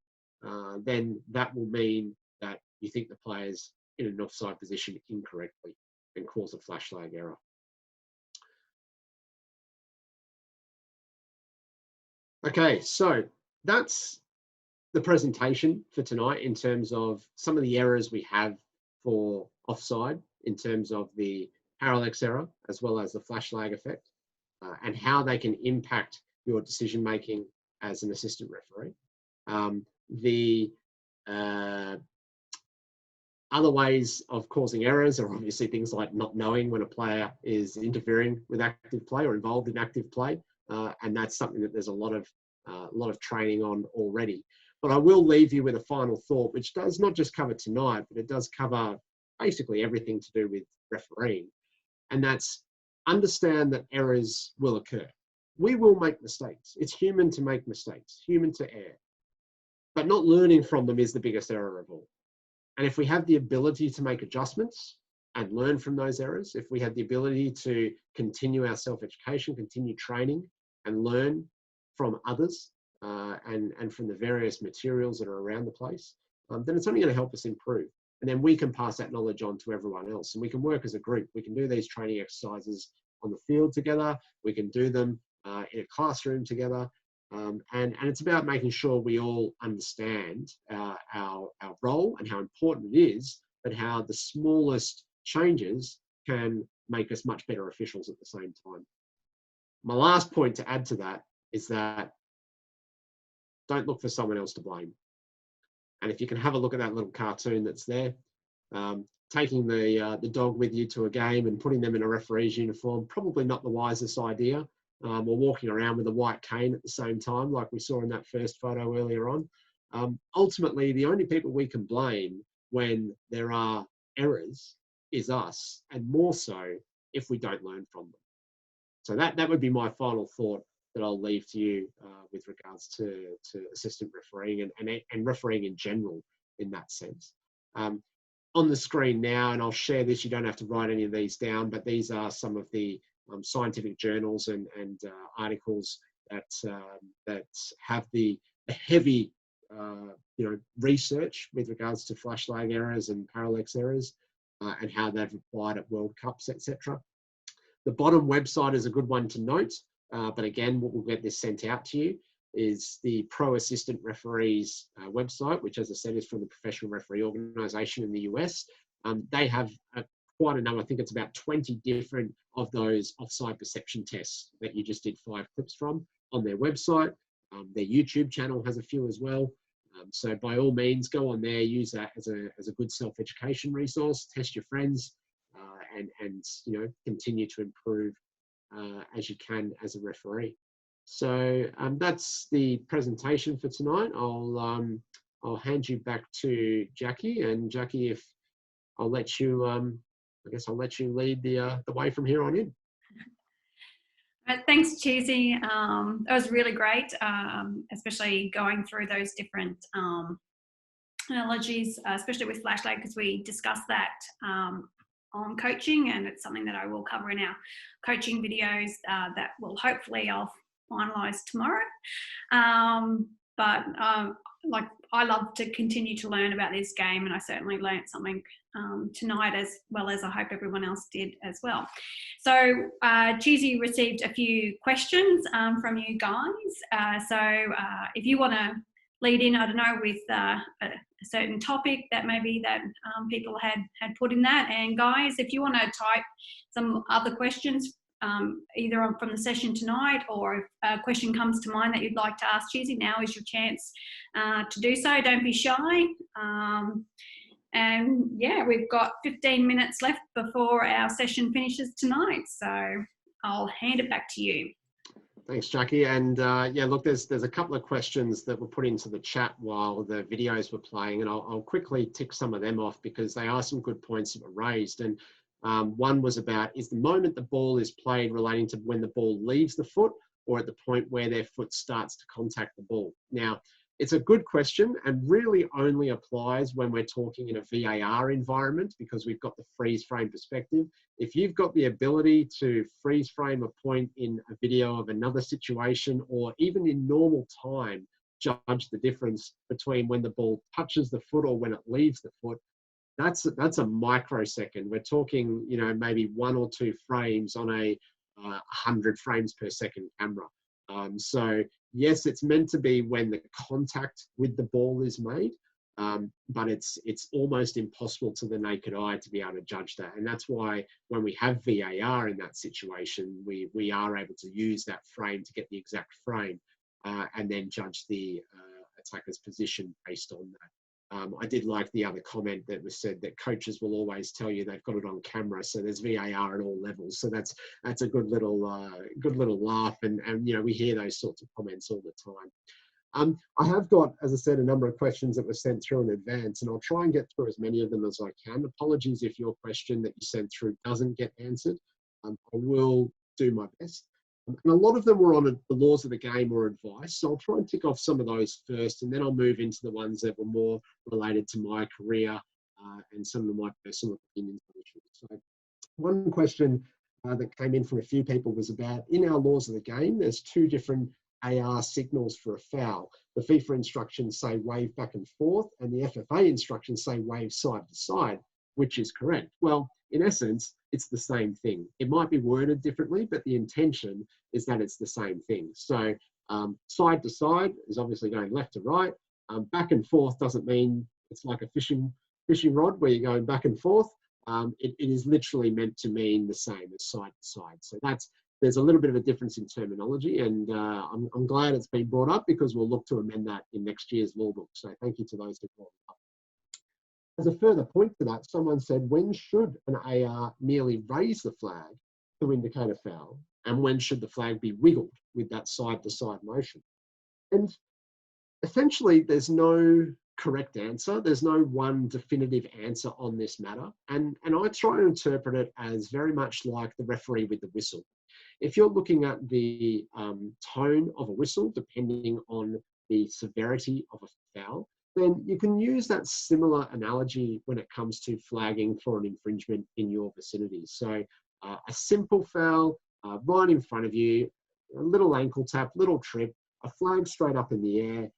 then that will mean that you think the player's in an offside position incorrectly and cause a flash flag error. Okay, so that's the presentation for tonight in terms of some of the errors we have for offside, in terms of the parallax error, as well as the flash lag effect, and how they can impact your decision making as an assistant referee. The other ways of causing errors are obviously things like not knowing when a player is interfering with active play or involved in active play, and that's something that there's a lot of training on already. But I will leave you with a final thought, which does not just cover tonight, but it does cover basically everything to do with refereeing, and that's understand that errors will occur. We will make mistakes. It's human to make mistakes, human to err, but not learning from them is the biggest error of all. And if we have the ability to make adjustments and learn from those errors, if we have the ability to continue our self-education, continue training and learn from others and from the various materials that are around the place, then it's only going to help us improve. And then we can pass that knowledge on to everyone else. And we can work as a group. We can do these training exercises on the field together. We can do them in a classroom together. And it's about making sure we all understand our role and how important it is, but how the smallest changes can make us much better officials at the same time. My last point to add to that is that don't look for someone else to blame. And if you can have a look at that little cartoon that's there, taking the dog with you to a game and putting them in a referee's uniform, probably not the wisest idea. Or walking around with a white cane at the same time, like we saw in that first photo earlier on. Ultimately, the only people we can blame when there are errors is us, and more so if we don't learn from them. So that would be my final thought that I'll leave to you with regards to assistant refereeing and refereeing in general in that sense. On the screen now, and I'll share this, you don't have to write any of these down, but these are some of the scientific journals and articles that have the heavy research with regards to flash lag errors and parallax errors and how they've applied at World Cups, etc. The bottom website is a good one to note, but again, we'll get this sent out to you, is the Pro Assistant Referees website, which, as I said, is from the Professional Referee Organization in the US. They have quite a number, I think it's about 20 different of those offside perception tests that you just did 5 clips from on their website. Their YouTube channel has a few as well. So by all means, go on there, use that as a good self-education resource, test your friends, and continue to improve as you can as a referee. So that's the presentation for tonight. I'll hand you back to Jackie, and Jackie, if I'll let you, I guess I'll let you lead the way from here on in. Thanks, Cheesy. That was really great, especially going through those different analogies, especially with flash lag, because we discussed that on coaching, and it's something that I will cover in our coaching videos that will hopefully I'll finalise tomorrow. But like, I love to continue to learn about this game, and I certainly learned something tonight, as well as I hope everyone else did as well. So Cheesy received a few questions from you guys. So if you want to lead in, I don't know, with a certain topic that maybe that people had put in that. And guys, if you want to type some other questions, either from the session tonight, or if a question comes to mind that you'd like to ask Cheesy, now is your chance to do so. Don't be shy. And yeah, we've got 15 minutes left before our session finishes tonight. So I'll hand it back to you. Thanks, Jackie. And yeah, look, there's a couple of questions that were put into the chat while the videos were playing, and I'll quickly tick some of them off because they are some good points that were raised. And one was about, is the moment the ball is played relating to when the ball leaves the foot, or at the point where their foot starts to contact the ball? Now, it's a good question and really only applies when we're talking in a VAR environment, because we've got the freeze frame perspective. If you've got the ability to freeze frame a point in a video of another situation, or even in normal time, judge the difference between when the ball touches the foot or when it leaves the foot, that's a microsecond. We're talking, you know, maybe 1 or 2 frames on a 100 frames per second camera. So yes, it's meant to be when the contact with the ball is made, but it's almost impossible to the naked eye to be able to judge that. And that's why when we have VAR in that situation, we are able to use that frame to get the exact frame and then judge the attacker's position based on that. I did like the other comment that was said that coaches will always tell you they've got it on camera, so there's VAR at all levels. So that's a good little laugh, and you know, we hear those sorts of comments all the time. I have got, as I said, a number of questions that were sent through in advance, and I'll try and get through as many of them as I can. Apologies if your question that you sent through doesn't get answered. I will do my best. And a lot of them were on the laws of the game or advice. So I'll try and tick off some of those first, and then I'll move into the ones that were more related to my career and some of my personal opinions on issues. So one question that came in from a few people was about, in our laws of the game, there's 2 different AR signals for a foul. The FIFA instructions say wave back and forth, and the FFA instructions say wave side to side. Which is correct? Well, in essence, it's the same thing. It might be worded differently, but the intention is that it's the same thing. So side to side is obviously going left to right. Back and forth doesn't mean it's like a fishing rod where you're going back and forth. It is literally meant to mean the same as side to side. So there's a little bit of a difference in terminology, and I'm glad it's been brought up, because we'll look to amend that in next year's law book. So thank you to those who brought it up. As a further point to that, someone said, when should an AR merely raise the flag to indicate a foul? And when should the flag be wiggled with that side-to-side motion? And essentially, there's no correct answer. There's no one definitive answer on this matter. And I try to interpret it as very much like the referee with the whistle. If you're looking at the tone of a whistle, depending on the severity of a foul, then you can use that similar analogy when it comes to flagging for an infringement in your vicinity. So a simple foul right in front of you, a little ankle tap, little trip, a flag straight up in the air,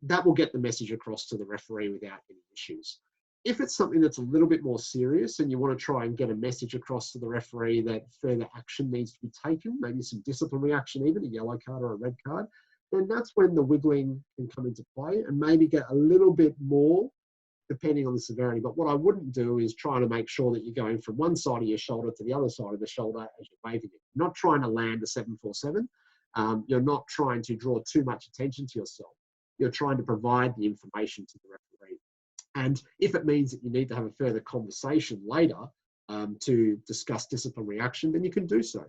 that will get the message across to the referee without any issues. If it's something that's a little bit more serious and you want to try and get a message across to the referee that further action needs to be taken, maybe some disciplinary action, even a yellow card or a red card, then that's when the wiggling can come into play and maybe get a little bit more depending on the severity. But what I wouldn't do is trying to make sure that you're going from one side of your shoulder to the other side of the shoulder as you're waving it. You're not trying to land a 747. You're not trying to draw too much attention to yourself. You're trying to provide the information to the referee. And if it means that you need to have a further conversation later to discuss disciplinary action, then you can do so.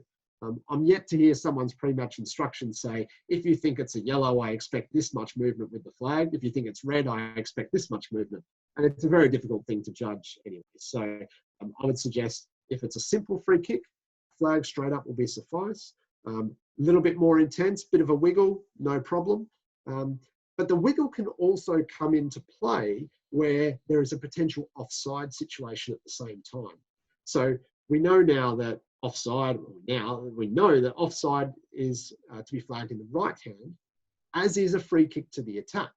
I'm yet to hear someone's pre-match instructions say, if you think it's a yellow, I expect this much movement with the flag. If you think it's red, I expect this much movement. And it's a very difficult thing to judge anyway. So I would suggest if it's a simple free kick, flag straight up will be suffice. A little bit more intense, bit of a wiggle, no problem. But the wiggle can also come into play where there is a potential offside situation at the same time. So we know now that offside is to be flagged in the right hand, as is a free kick to the attack.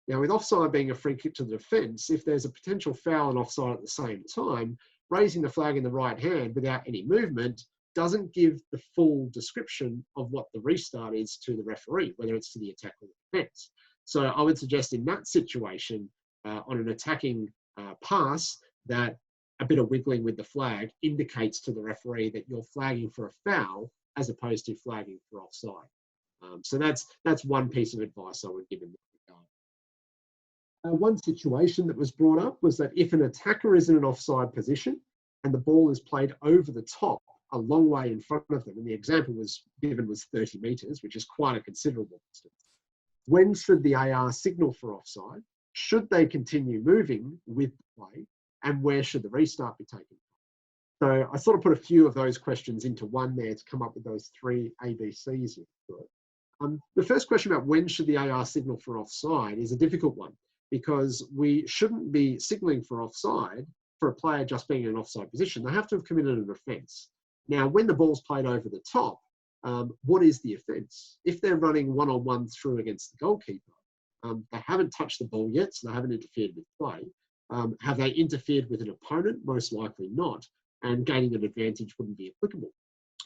Now, with offside being a free kick to the defence, if there's a potential foul and offside at the same time, raising the flag in the right hand without any movement doesn't give the full description of what the restart is to the referee, whether it's to the attack or the defence. So I would suggest in that situation, on an attacking pass, that a bit of wiggling with the flag indicates to the referee that you're flagging for a foul as opposed to flagging for offside. So that's one piece of advice I would give in that regard. One situation that was brought up was that if an attacker is in an offside position and the ball is played over the top a long way in front of them, and the example was given was 30 metres, which is quite a considerable distance, when should the AR signal for offside? Should they continue moving with the play? And where should the restart be taken? So I sort of put a few of those questions into one there to come up with those 3 ABCs. The first question about when should the AR signal for offside is a difficult one, because we shouldn't be signalling for offside for a player just being in an offside position. They have to have committed an offence. Now, when the ball's played over the top, what is the offence? If they're running one-on-one through against the goalkeeper, they haven't touched the ball yet, so they haven't interfered with play. Have they interfered with an opponent? Most likely not, and gaining an advantage wouldn't be applicable.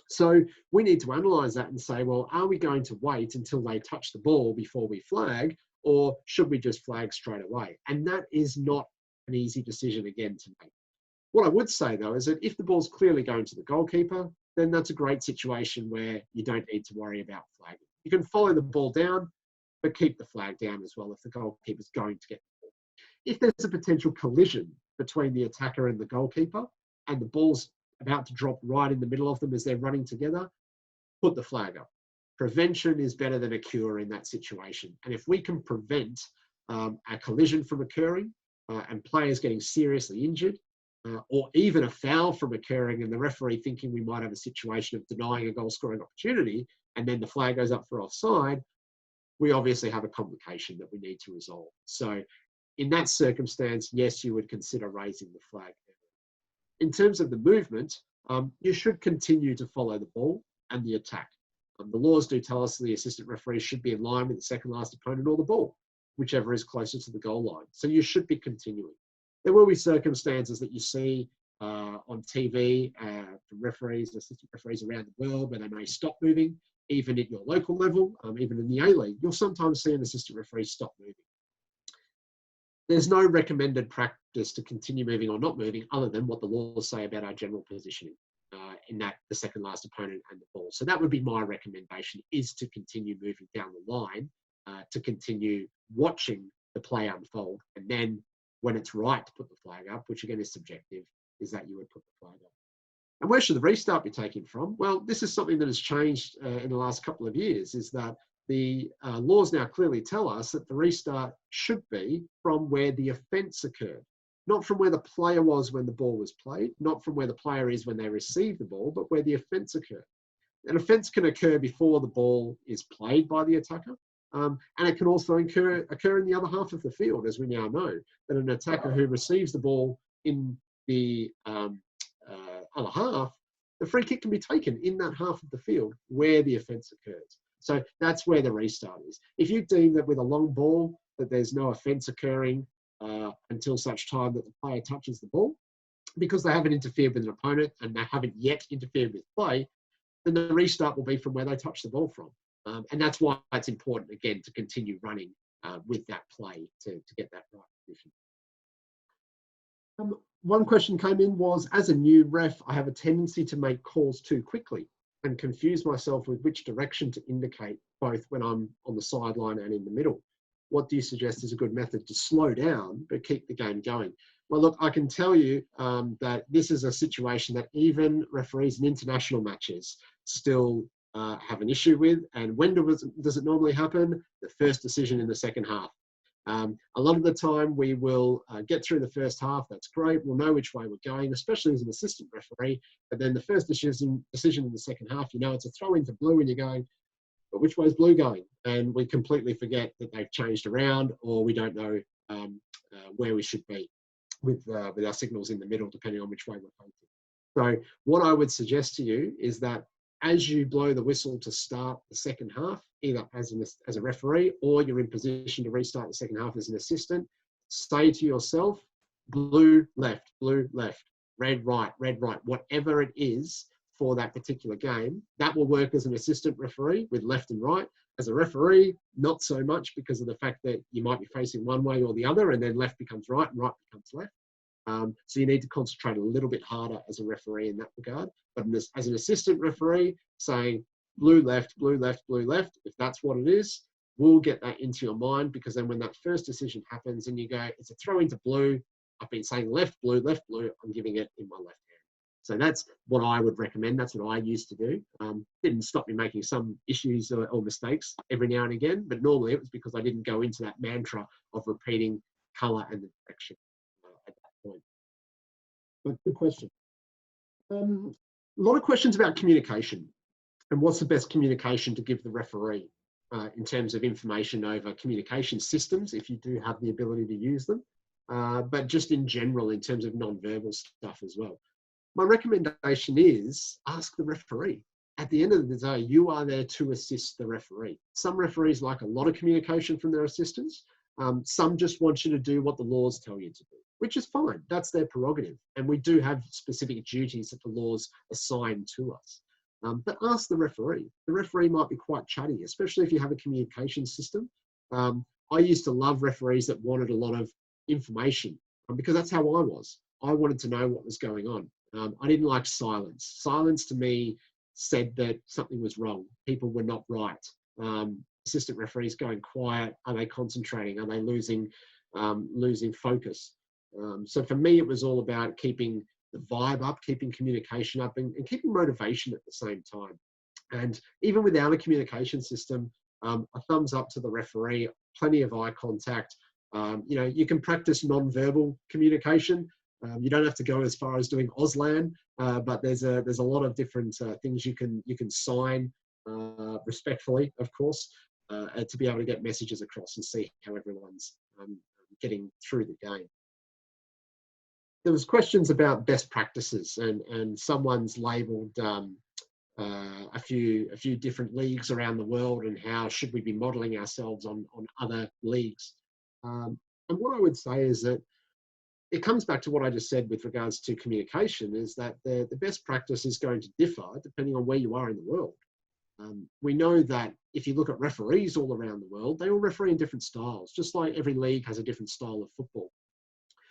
So we need to analyse that and say, well, are we going to wait until they touch the ball before we flag, or should we just flag straight away? And that is not an easy decision, again, to make. What I would say, though, is that if the ball's clearly going to the goalkeeper, then that's a great situation where you don't need to worry about flagging. You can follow the ball down, but keep the flag down as well if the goalkeeper's going to get the ball. If there's a potential collision between the attacker and the goalkeeper, and the ball's about to drop right in the middle of them as they're running together, put the flag up. Prevention is better than a cure in that situation. And if we can prevent a collision from occurring and players getting seriously injured, or even a foul from occurring and the referee thinking we might have a situation of denying a goal scoring opportunity, and then the flag goes up for offside, we obviously have a complication that we need to resolve. So in that circumstance, yes, you would consider raising the flag. In terms of the movement, you should continue to follow the ball and the attack. The laws do tell us the assistant referee should be in line with the second last opponent or the ball, whichever is closer to the goal line. So you should be continuing. There will be circumstances that you see on TV from referees and assistant referees around the world where they may stop moving, even at your local level, even in the A-League. You'll sometimes see an assistant referee stop moving. There's no recommended practice to continue moving or not moving other than what the laws say about our general positioning in that the second last opponent and the ball. So that would be my recommendation, is to continue moving down the line, to continue watching the play unfold. And then when it's right to put the flag up, which again is subjective, is that you would put the flag up. And where should the restart be taken from? Well, this is something that has changed in the last couple of years, is that the laws now clearly tell us that the restart should be from where the offence occurred, not from where the player was when the ball was played, not from where the player is when they receive the ball, but where the offence occurred. An offence can occur before the ball is played by the attacker, and it can also occur in the other half of the field, as we now know, that an attacker who receives the ball in the other half, the free kick can be taken in that half of the field where the offence occurs. So that's where the restart is. If you deem that with a long ball that there's no offence occurring until such time that the player touches the ball, because they haven't interfered with an opponent and they haven't yet interfered with play, then the restart will be from where they touch the ball from. And that's why it's important, again, to continue running with that play to get that right position. One question came in was, as a new ref, I have a tendency to make calls too quickly and confuse myself with which direction to indicate, both when I'm on the sideline and in the middle. What do you suggest is a good method to slow down but keep the game going? Well, look, I can tell you that this is a situation that even referees in international matches still have an issue with. And when does it normally happen? The first decision in the second half. A lot of the time we will get through the first half. That's great. We'll know which way we're going, especially as an assistant referee. But then the first decision in the second half, you know, it's a throw into blue and you're going, but which way is blue going? And we completely forget that they've changed around, or we don't know where we should be with our signals in the middle, depending on which way we're facing. So what I would suggest to you is that as you blow the whistle to start the second half, either as a referee or you're in position to restart the second half as an assistant, say to yourself, blue, left, red, right, whatever it is for that particular game. That will work as an assistant referee with left and right. As a referee, not so much, because of the fact that you might be facing one way or the other, and then left becomes right and right becomes left. So you need to concentrate a little bit harder as a referee in that regard. But as an assistant referee, saying blue, left, if that's what it is, we'll get that into your mind, because then when that first decision happens and you go, it's a throw into blue, I've been saying left, blue, I'm giving it in my left hand. So that's what I would recommend. That's what I used to do. Didn't stop me making some issues or mistakes every now and again, but normally it was because I didn't go into that mantra of repeating colour and the direction at that point. But good question. A lot of questions about communication and what's the best communication to give the referee. in terms of information over communication systems, if you do have the ability to use them, but just in general in terms of non-verbal stuff as well. My recommendation is ask the referee. At the end of the day, you are there to assist the referee. Some referees like a lot of communication from their assistants. Some just want you to do what the laws tell you to do, which is fine. That's their prerogative. And we do have specific duties that the laws assign to us. But ask the referee. The referee might be quite chatty, especially if you have a communication system. I used to love referees that wanted a lot of information because that's how I was. I wanted to know what was going on. I didn't like silence. Silence to me said that something was wrong. People were not right. Assistant referees going quiet. Are they concentrating? Are they losing focus? So for me, it was all about keeping the vibe up, keeping communication up, and keeping motivation at the same time. And even without a communication system, a thumbs up to the referee, plenty of eye contact. You can practice non-verbal communication. You don't have to go as far as doing Auslan, but there's a lot of different things you can sign respectfully, of course, to be able to get messages across and see how everyone's getting through the game. There was questions about best practices, and someone's labelled a few different leagues around the world and how should we be modelling ourselves on other leagues. And what I would say is that it comes back to what I just said with regards to communication, is that the best practice is going to differ depending on where you are in the world. We know that if you look at referees all around the world, they all referee in different styles, just like every league has a different style of football.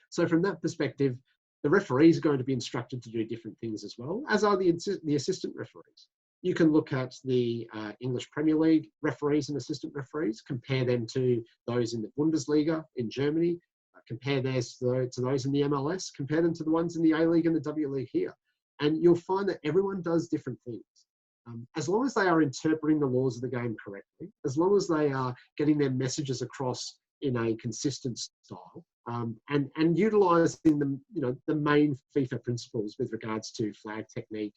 So from that perspective, the referees are going to be instructed to do different things as well, as are the assistant referees. You can look at the English Premier League referees and assistant referees, compare them to those in the Bundesliga in Germany, compare theirs to those in the MLS, compare them to the ones in the A-League and the W-League here. And you'll find that everyone does different things. As long as they are interpreting the laws of the game correctly, as long as they are getting their messages across in a consistent style, and utilising the main FIFA principles with regards to flag technique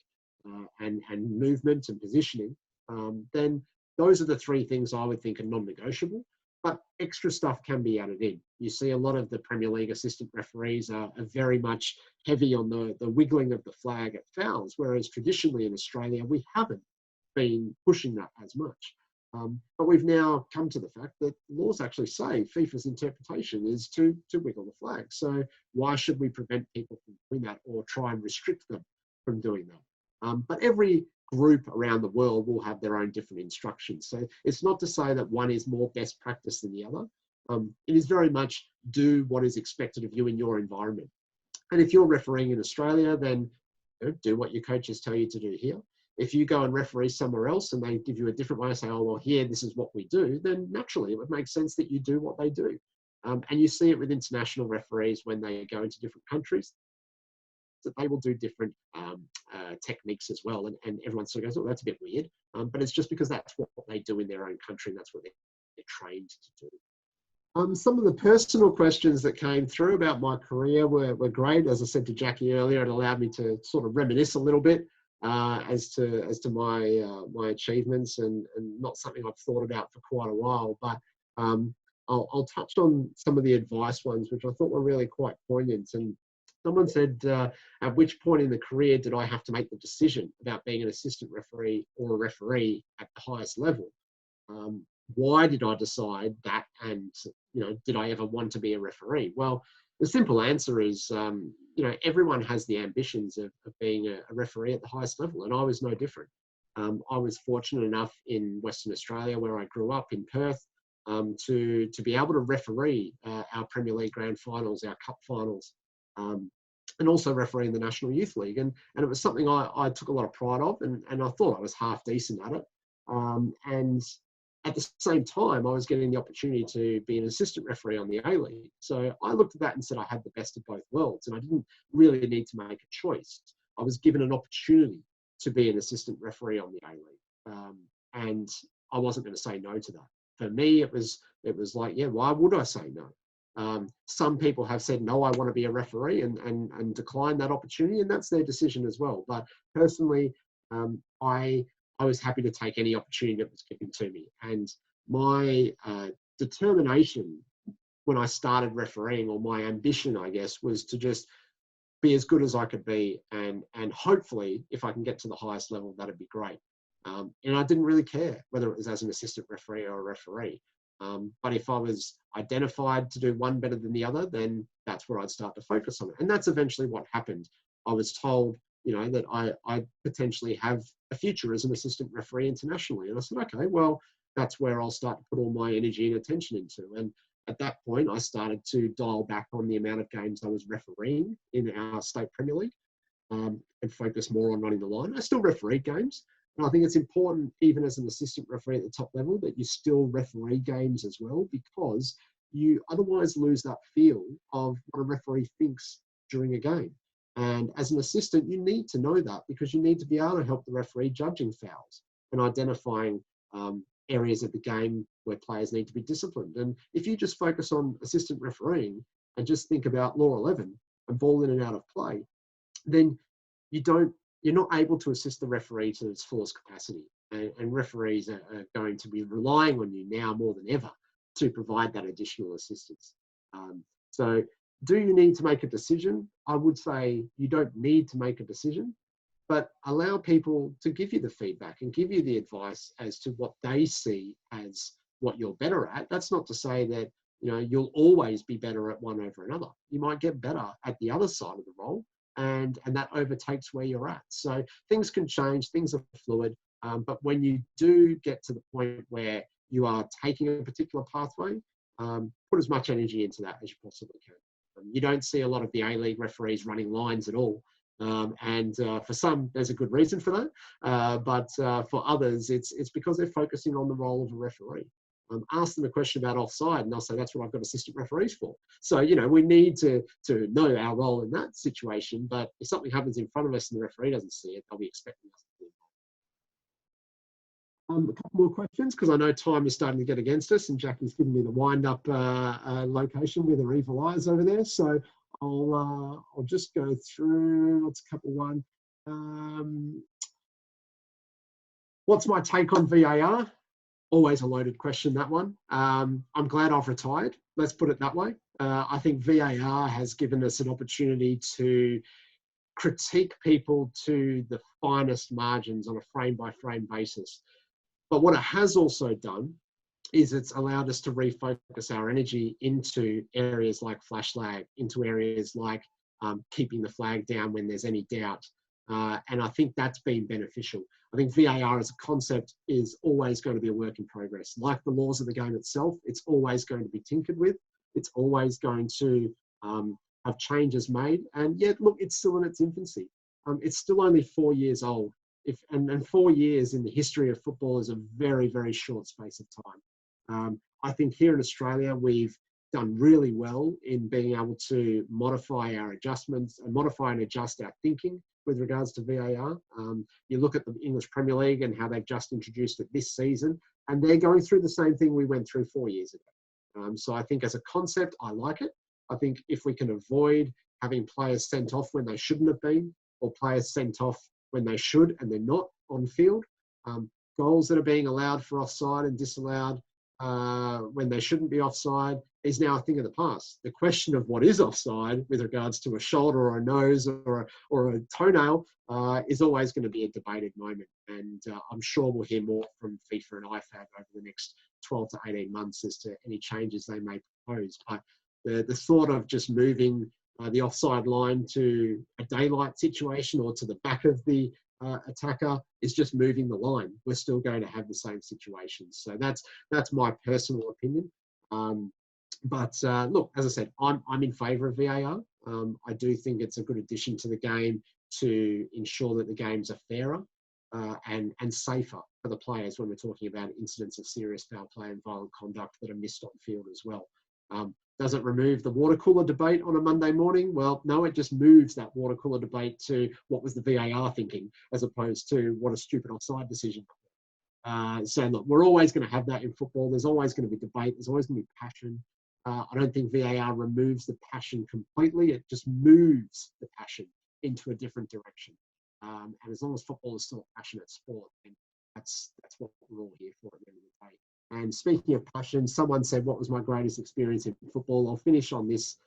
and movement and positioning, then those are the three things I would think are non-negotiable. But extra stuff can be added in. You see a lot of the Premier League assistant referees are very much heavy on the wiggling of the flag at fouls, whereas traditionally in Australia, we haven't been pushing that as much. But we've now come to the fact that laws actually say FIFA's interpretation is to wiggle the flag. So why should we prevent people from doing that or try and restrict them from doing that? But every group around the world will have their own different instructions. So it's not to say that one is more best practice than the other. It is very much do what is expected of you in your environment. And if you're refereeing in Australia, then do what your coaches tell you to do here. If you go and referee somewhere else and they give you a different way, say, oh, well, here, this is what we do, then naturally it would make sense that you do what they do. And you see it with international referees when they go into different countries, that they will do different techniques as well. And everyone sort of goes, oh, that's a bit weird. But it's just because that's what they do in their own country, and that's what they're trained to do. Some of the personal questions that came through about my career were great. As I said to Jackie earlier, it allowed me to sort of reminisce a little bit as to my achievements, and not something I've thought about for quite a while. But I'll touch on some of the advice ones, which I thought were really quite poignant. And someone said, at which point in the career did I have to make the decision about being an assistant referee or a referee at the highest level? Why did I decide that? And, did I ever want to be a referee? Well, the simple answer is, everyone has the ambitions of being a referee at the highest level, and I was no different. I was fortunate enough in Western Australia, where I grew up in Perth, to be able to referee our Premier League Grand Finals, our Cup Finals, and also refereeing the National Youth League. And it was something I took a lot of pride of, and I thought I was half decent at it. And at the same time, I was getting the opportunity to be an assistant referee on the A-League. So I looked at that and said I had the best of both worlds, and I didn't really need to make a choice. I was given an opportunity to be an assistant referee on the A-League, and I wasn't going to say no to that. For me, it was like, yeah, why would I say no? Some people have said, no, I want to be a referee, and decline that opportunity, and that's their decision as well. But personally, I was happy to take any opportunity that was given to me. And my determination when I started refereeing, or my ambition, I guess, was to just be as good as I could be, and hopefully, if I can get to the highest level, that'd be great. And I didn't really care whether it was as an assistant referee or a referee. But if I was identified to do one better than the other, then that's where I'd start to focus on it. And that's eventually what happened. I was told, you know, that I potentially have a future as an assistant referee internationally. And I said, okay, well, that's where I'll start to put all my energy and attention into. And at that point, I started to dial back on the amount of games I was refereeing in our state Premier League, and focus more on running the line. I still referee games. And I think it's important, even as an assistant referee at the top level, that you still referee games as well, because you otherwise lose that feel of what a referee thinks during a game. And as an assistant, you need to know that, because you need to be able to help the referee judging fouls and identifying areas of the game where players need to be disciplined. And if you just focus on assistant refereeing and just think about law 11 and ball in and out of play, then you're not able to assist the referee to its fullest capacity. And referees are going to be relying on you now more than ever to provide that additional assistance. So do you need to make a decision? I would say you don't need to make a decision, but allow people to give you the feedback and give you the advice as to what they see as what you're better at. That's not to say that, you know, you'll always be better at one over another. You might get better at the other side of the role, and that overtakes where you're at. So things can change, things are fluid, but when you do get to the point where you are taking a particular pathway, put as much energy into that as you possibly can. You don't see a lot of the A-League referees running lines at all. And for some, there's a good reason for that. But for others, it's because they're focusing on the role of a referee. Ask them a question about offside, and they'll say, that's what I've got assistant referees for. So, you know, we need to know our role in that situation. But if something happens in front of us and the referee doesn't see it, they'll be expecting us to do it. A couple more questions, because I know time is starting to get against us, and Jackie's giving me the wind-up location with her evil eyes over there. So I'll just go through. What's a couple one? What's my take on VAR? Always a loaded question, that one. I'm glad I've retired. Let's put it that way. I think VAR has given us an opportunity to critique people to the finest margins on a frame-by-frame basis. But what it has also done is it's allowed us to refocus our energy into areas like flash lag, into areas like keeping the flag down when there's any doubt. And I think that's been beneficial. I think VAR as a concept is always going to be a work in progress. Like the laws of the game itself, it's always going to be tinkered with. It's always going to have changes made. And yet, look, it's still in its infancy. It's still only 4 years old. And 4 years in the history of football is a very, very short space of time. I think here in Australia, we've done really well in being able to modify our adjustments and modify and adjust our thinking with regards to VAR. You look at the English Premier League and how they've just introduced it this season, and they're going through the same thing we went through 4 years ago. So I think as a concept, I like it. I think if we can avoid having players sent off when they shouldn't have been, or players sent off when they should and they're not on field, goals that are being allowed for offside and disallowed when they shouldn't be offside is now a thing of the past. The question of what is offside with regards to a shoulder or a nose or a toenail is always going to be a debated moment. And I'm sure we'll hear more from FIFA and IFAB over the next 12 to 18 months as to any changes they may propose. But the thought of just moving the offside line to a daylight situation or to the back of the attacker is just moving the line. We're still going to have the same situations. So that's my personal opinion. But look, as I said, I'm in favour of VAR. I do think it's a good addition to the game to ensure that the games are fairer and safer for the players when we're talking about incidents of serious foul play and violent conduct that are missed on field as well. Does it remove the water cooler debate on a Monday morning? Well, no, it just moves that water cooler debate to what was the VAR thinking, as opposed to what a stupid offside decision. So look, we're always going to have that in football. There's always going to be debate. There's always going to be passion. I don't think VAR removes the passion completely. It just moves the passion into a different direction. And as long as football is still a passionate sport, then that's what we're all here for at the end of the day. And speaking of passion, someone said, what was my greatest experience in football? I'll finish on this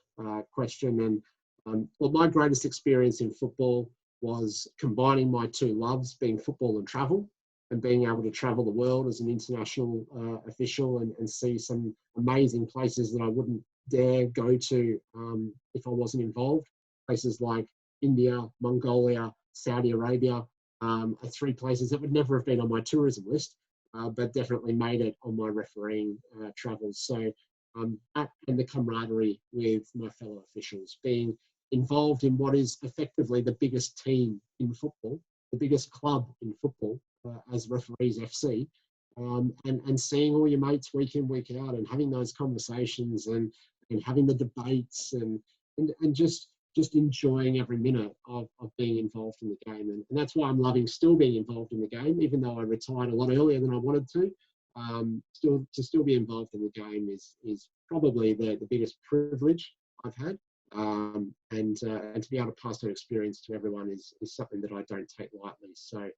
question. And well, my greatest experience in football was combining my two loves, being football and travel, and being able to travel the world as an international official and see some amazing places that I wouldn't dare go to if I wasn't involved. Places like India, Mongolia, Saudi Arabia are 3 places that would never have been on my tourism list, but definitely made it on my refereeing travels. So, and the camaraderie with my fellow officials, being involved in what is effectively the biggest team in football, the biggest club in football as Referees FC, and seeing all your mates week in, week out, and having those conversations and having the debates and just enjoying every minute of being involved in the game. And that's why I'm loving still being involved in the game, even though I retired a lot earlier than I wanted to. Still be involved in the game is probably the biggest privilege I've had. And to be able to pass that experience to everyone is something that I don't take lightly. So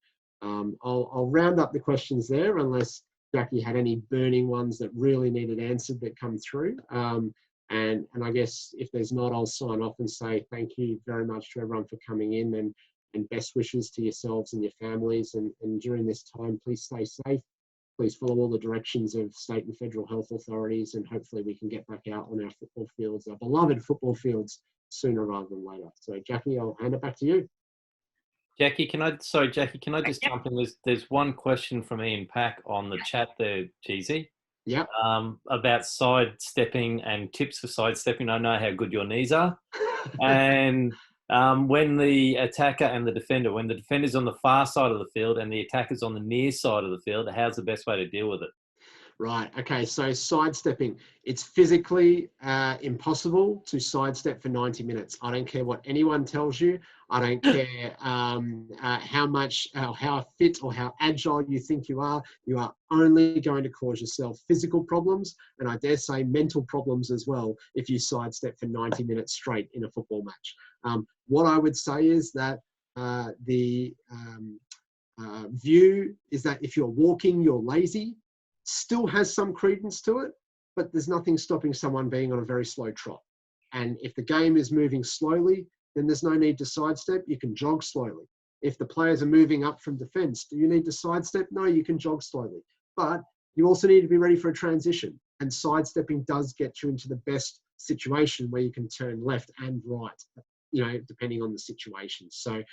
I'll round up the questions there, unless Jackie had any burning ones that really needed answered that come through. And I guess if there's not, I'll sign off and say thank you very much to everyone for coming in, and best wishes to yourselves and your families. And during this time, please stay safe. Please follow all the directions of state and federal health authorities, and hopefully we can get back out on our football fields, our beloved football fields, sooner rather than later. So Jackie, I'll hand it back to you. Jackie, can I just jump in? There's one question from Ian Pack on the chat there, Cheesy. Yeah. About sidestepping and tips for sidestepping. I know how good your knees are. And when the attacker and the defender, when the defender's on the far side of the field and the attacker's on the near side of the field, how's the best way to deal with it? Right. Okay. So sidestepping, it's physically impossible to sidestep for 90 minutes. I don't care what anyone tells you. I don't care how fit or how agile you think you are. You are only going to cause yourself physical problems, and I dare say mental problems as well, if you sidestep for 90 minutes straight in a football match. What I would say is that the view is that if you're walking, you're lazy. Still has some credence to it, but there's nothing stopping someone being on a very slow trot. And if the game is moving slowly, then there's no need to sidestep. You can jog slowly. If the players are moving up from defense, do you need to sidestep? No, you can jog slowly. But you also need to be ready for a transition. And sidestepping does get you into the best situation where you can turn left and right, depending on the situation. So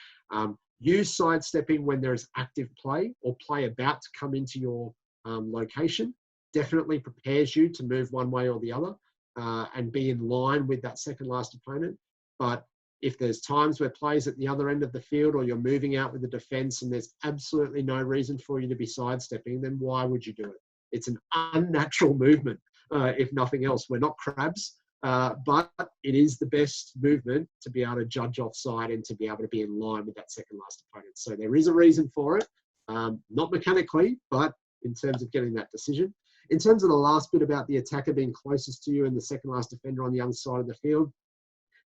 use sidestepping when there is active play or play about to come into your location. Definitely prepares you to move one way or the other and be in line with that second last opponent. But if there's times where play's at the other end of the field, or you're moving out with the defense and there's absolutely no reason for you to be sidestepping, then why would you do it? It's an unnatural movement, if nothing else. We're not crabs, but it is the best movement to be able to judge offside and to be able to be in line with that second last opponent. So there is a reason for it, not mechanically, but in terms of getting that decision. In terms of the last bit about the attacker being closest to you and the second last defender on the other side of the field,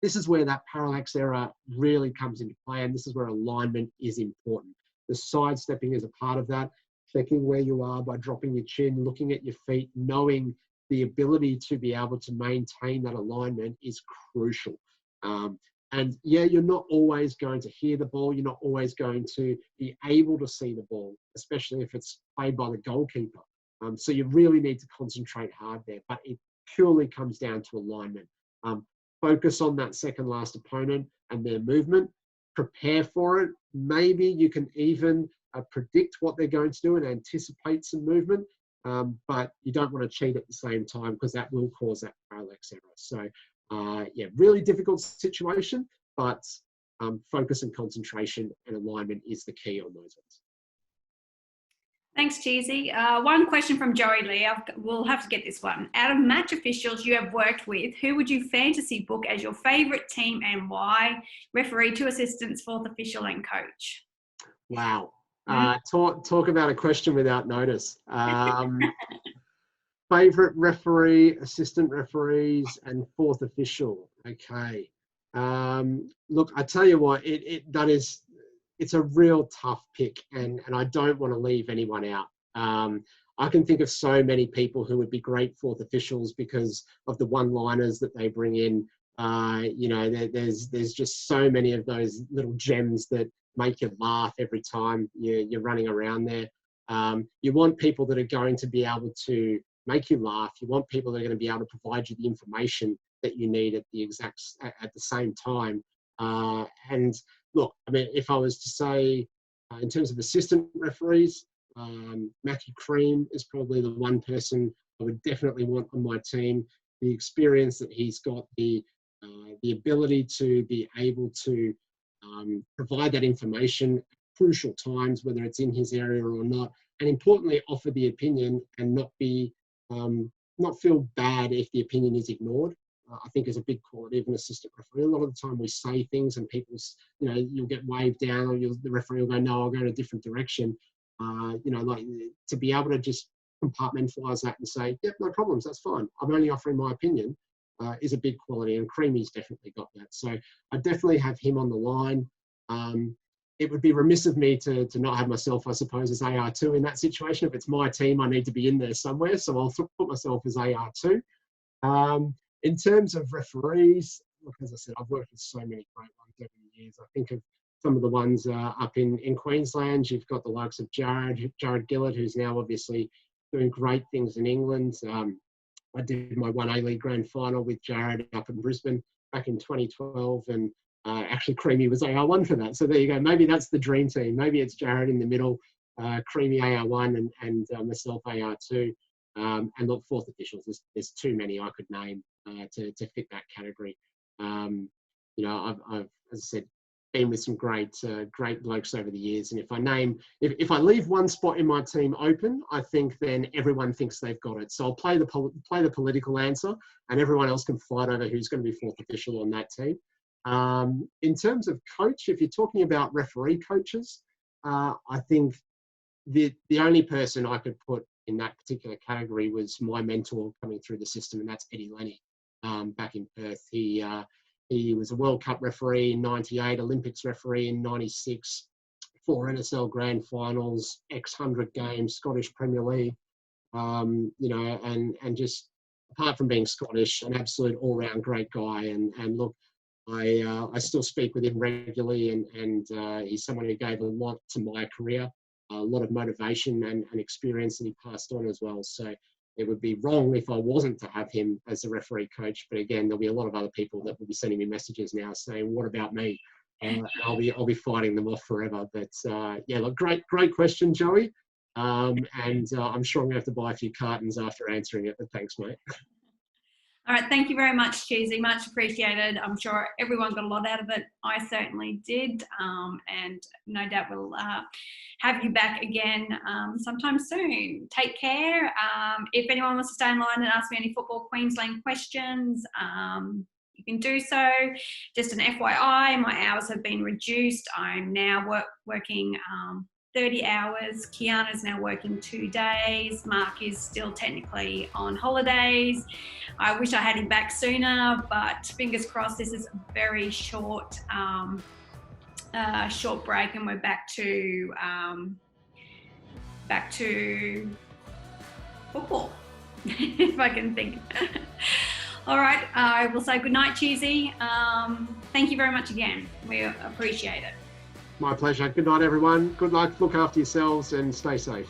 this is where that parallax error really comes into play, and this is where alignment is important. The sidestepping is a part of that. Checking where you are by dropping your chin, looking at your feet, knowing the ability to be able to maintain that alignment is crucial. And yeah, you're not always going to hear the ball. You're not always going to be able to see the ball, especially if it's played by the goalkeeper. So you really need to concentrate hard there, but it purely comes down to alignment. Focus on that second last opponent and their movement. Prepare for it. Maybe you can even predict what they're going to do and anticipate some movement, but you don't want to cheat at the same time, because that will cause that parallax error. So yeah, really difficult situation, but focus and concentration and alignment is the key on those ones. Thanks, Cheesy. One question from Joey Lee. We'll have to get this one. Out of match officials you have worked with, who would you fantasy book as your favourite team and why? Referee, 2 assistants, 4th official and coach. Wow. Talk about a question without notice. Favourite referee, assistant referees, and 4th official. Okay. Look, I tell you what, it's a real tough pick, and I don't want to leave anyone out. I can think of so many people who would be great fourth officials because of the one-liners that they bring in. You know, there's just so many of those little gems that make you laugh every time you're running around there. You want people that are going to be able to make you laugh. You want people that are going to be able to provide you the information that you need at the same time. And look, I mean, if I was to say, in terms of assistant referees, Mathew is probably the one person I would definitely want on my team. The experience that he's got, the ability to be able to provide that information at crucial times, whether it's in his area or not, and importantly, offer the opinion and not feel bad if the opinion is ignored. I think is a big quality of an assistant referee. A lot of the time we say things and people, you know, you'll get waved down, or the referee will go, no, I'll go in a different direction. You know, like, to be able to just compartmentalize that and say, yep, no problems, that's fine, I'm only offering my opinion, is a big quality, and Creamy's definitely got that. So I definitely have him on the line. It would be remiss of me to not have myself, I suppose, as AR2 in that situation. If it's my team, I need to be in there somewhere, so I'll put myself as AR2. In terms of referees, look, as I said, I've worked with so many great ones over the years. I think of some of the ones up in Queensland. You've got the likes of Jared Gillett, who's now obviously doing great things in England. I did my 1A League Grand Final with Jared up in Brisbane back in 2012, and actually Creamy was AR1 for that. So there you go. Maybe that's the dream team. Maybe it's Jared in the middle, Creamy AR1, and myself AR2. And look, fourth officials, there's too many I could name to fit that category. You know, I've, as I said, been with some great blokes over the years, and if I leave one spot in my team open, I think then everyone thinks they've got it. So I'll play the political answer, and everyone else can fight over who's going to be fourth official on that team. In terms of coach, if you're talking about referee coaches, I think the only person I could put in that particular category was my mentor coming through the system, and that's Eddie Lenny back in Perth. He was a World Cup referee in '98, Olympics referee in '96, 4 NSL Grand Finals, X 100 games, Scottish Premier League. You know, and just apart from being Scottish, an absolute all-round great guy. And look, I still speak with him regularly, and he's someone who gave a lot to my career, a lot of motivation and experience that he passed on as well. So it would be wrong if I wasn't to have him as a referee coach. But again, there'll be a lot of other people that will be sending me messages now saying, "What about me?" And I'll be fighting them off forever. But yeah, look, great question, Joey. And I'm sure I'm gonna have to buy a few cartons after answering it. But thanks, mate. All right, thank you very much, Cheesy. Much appreciated. I'm sure everyone got a lot out of it. I certainly did, and no doubt we'll have you back again sometime soon. Take care. If anyone wants to stay online and ask me any Football Queensland questions, you can do so. Just an FYI, my hours have been reduced. I'm now working 30 hours. Kiana's now working 2 days. Mark is still technically on holidays. I wish I had him back sooner, but fingers crossed. This is a very short break, and we're back to football, if I can think. All right, I will say good night, Cheesy. Thank you very much again. We appreciate it. My pleasure. Good night, everyone. Good luck. Look after yourselves and stay safe.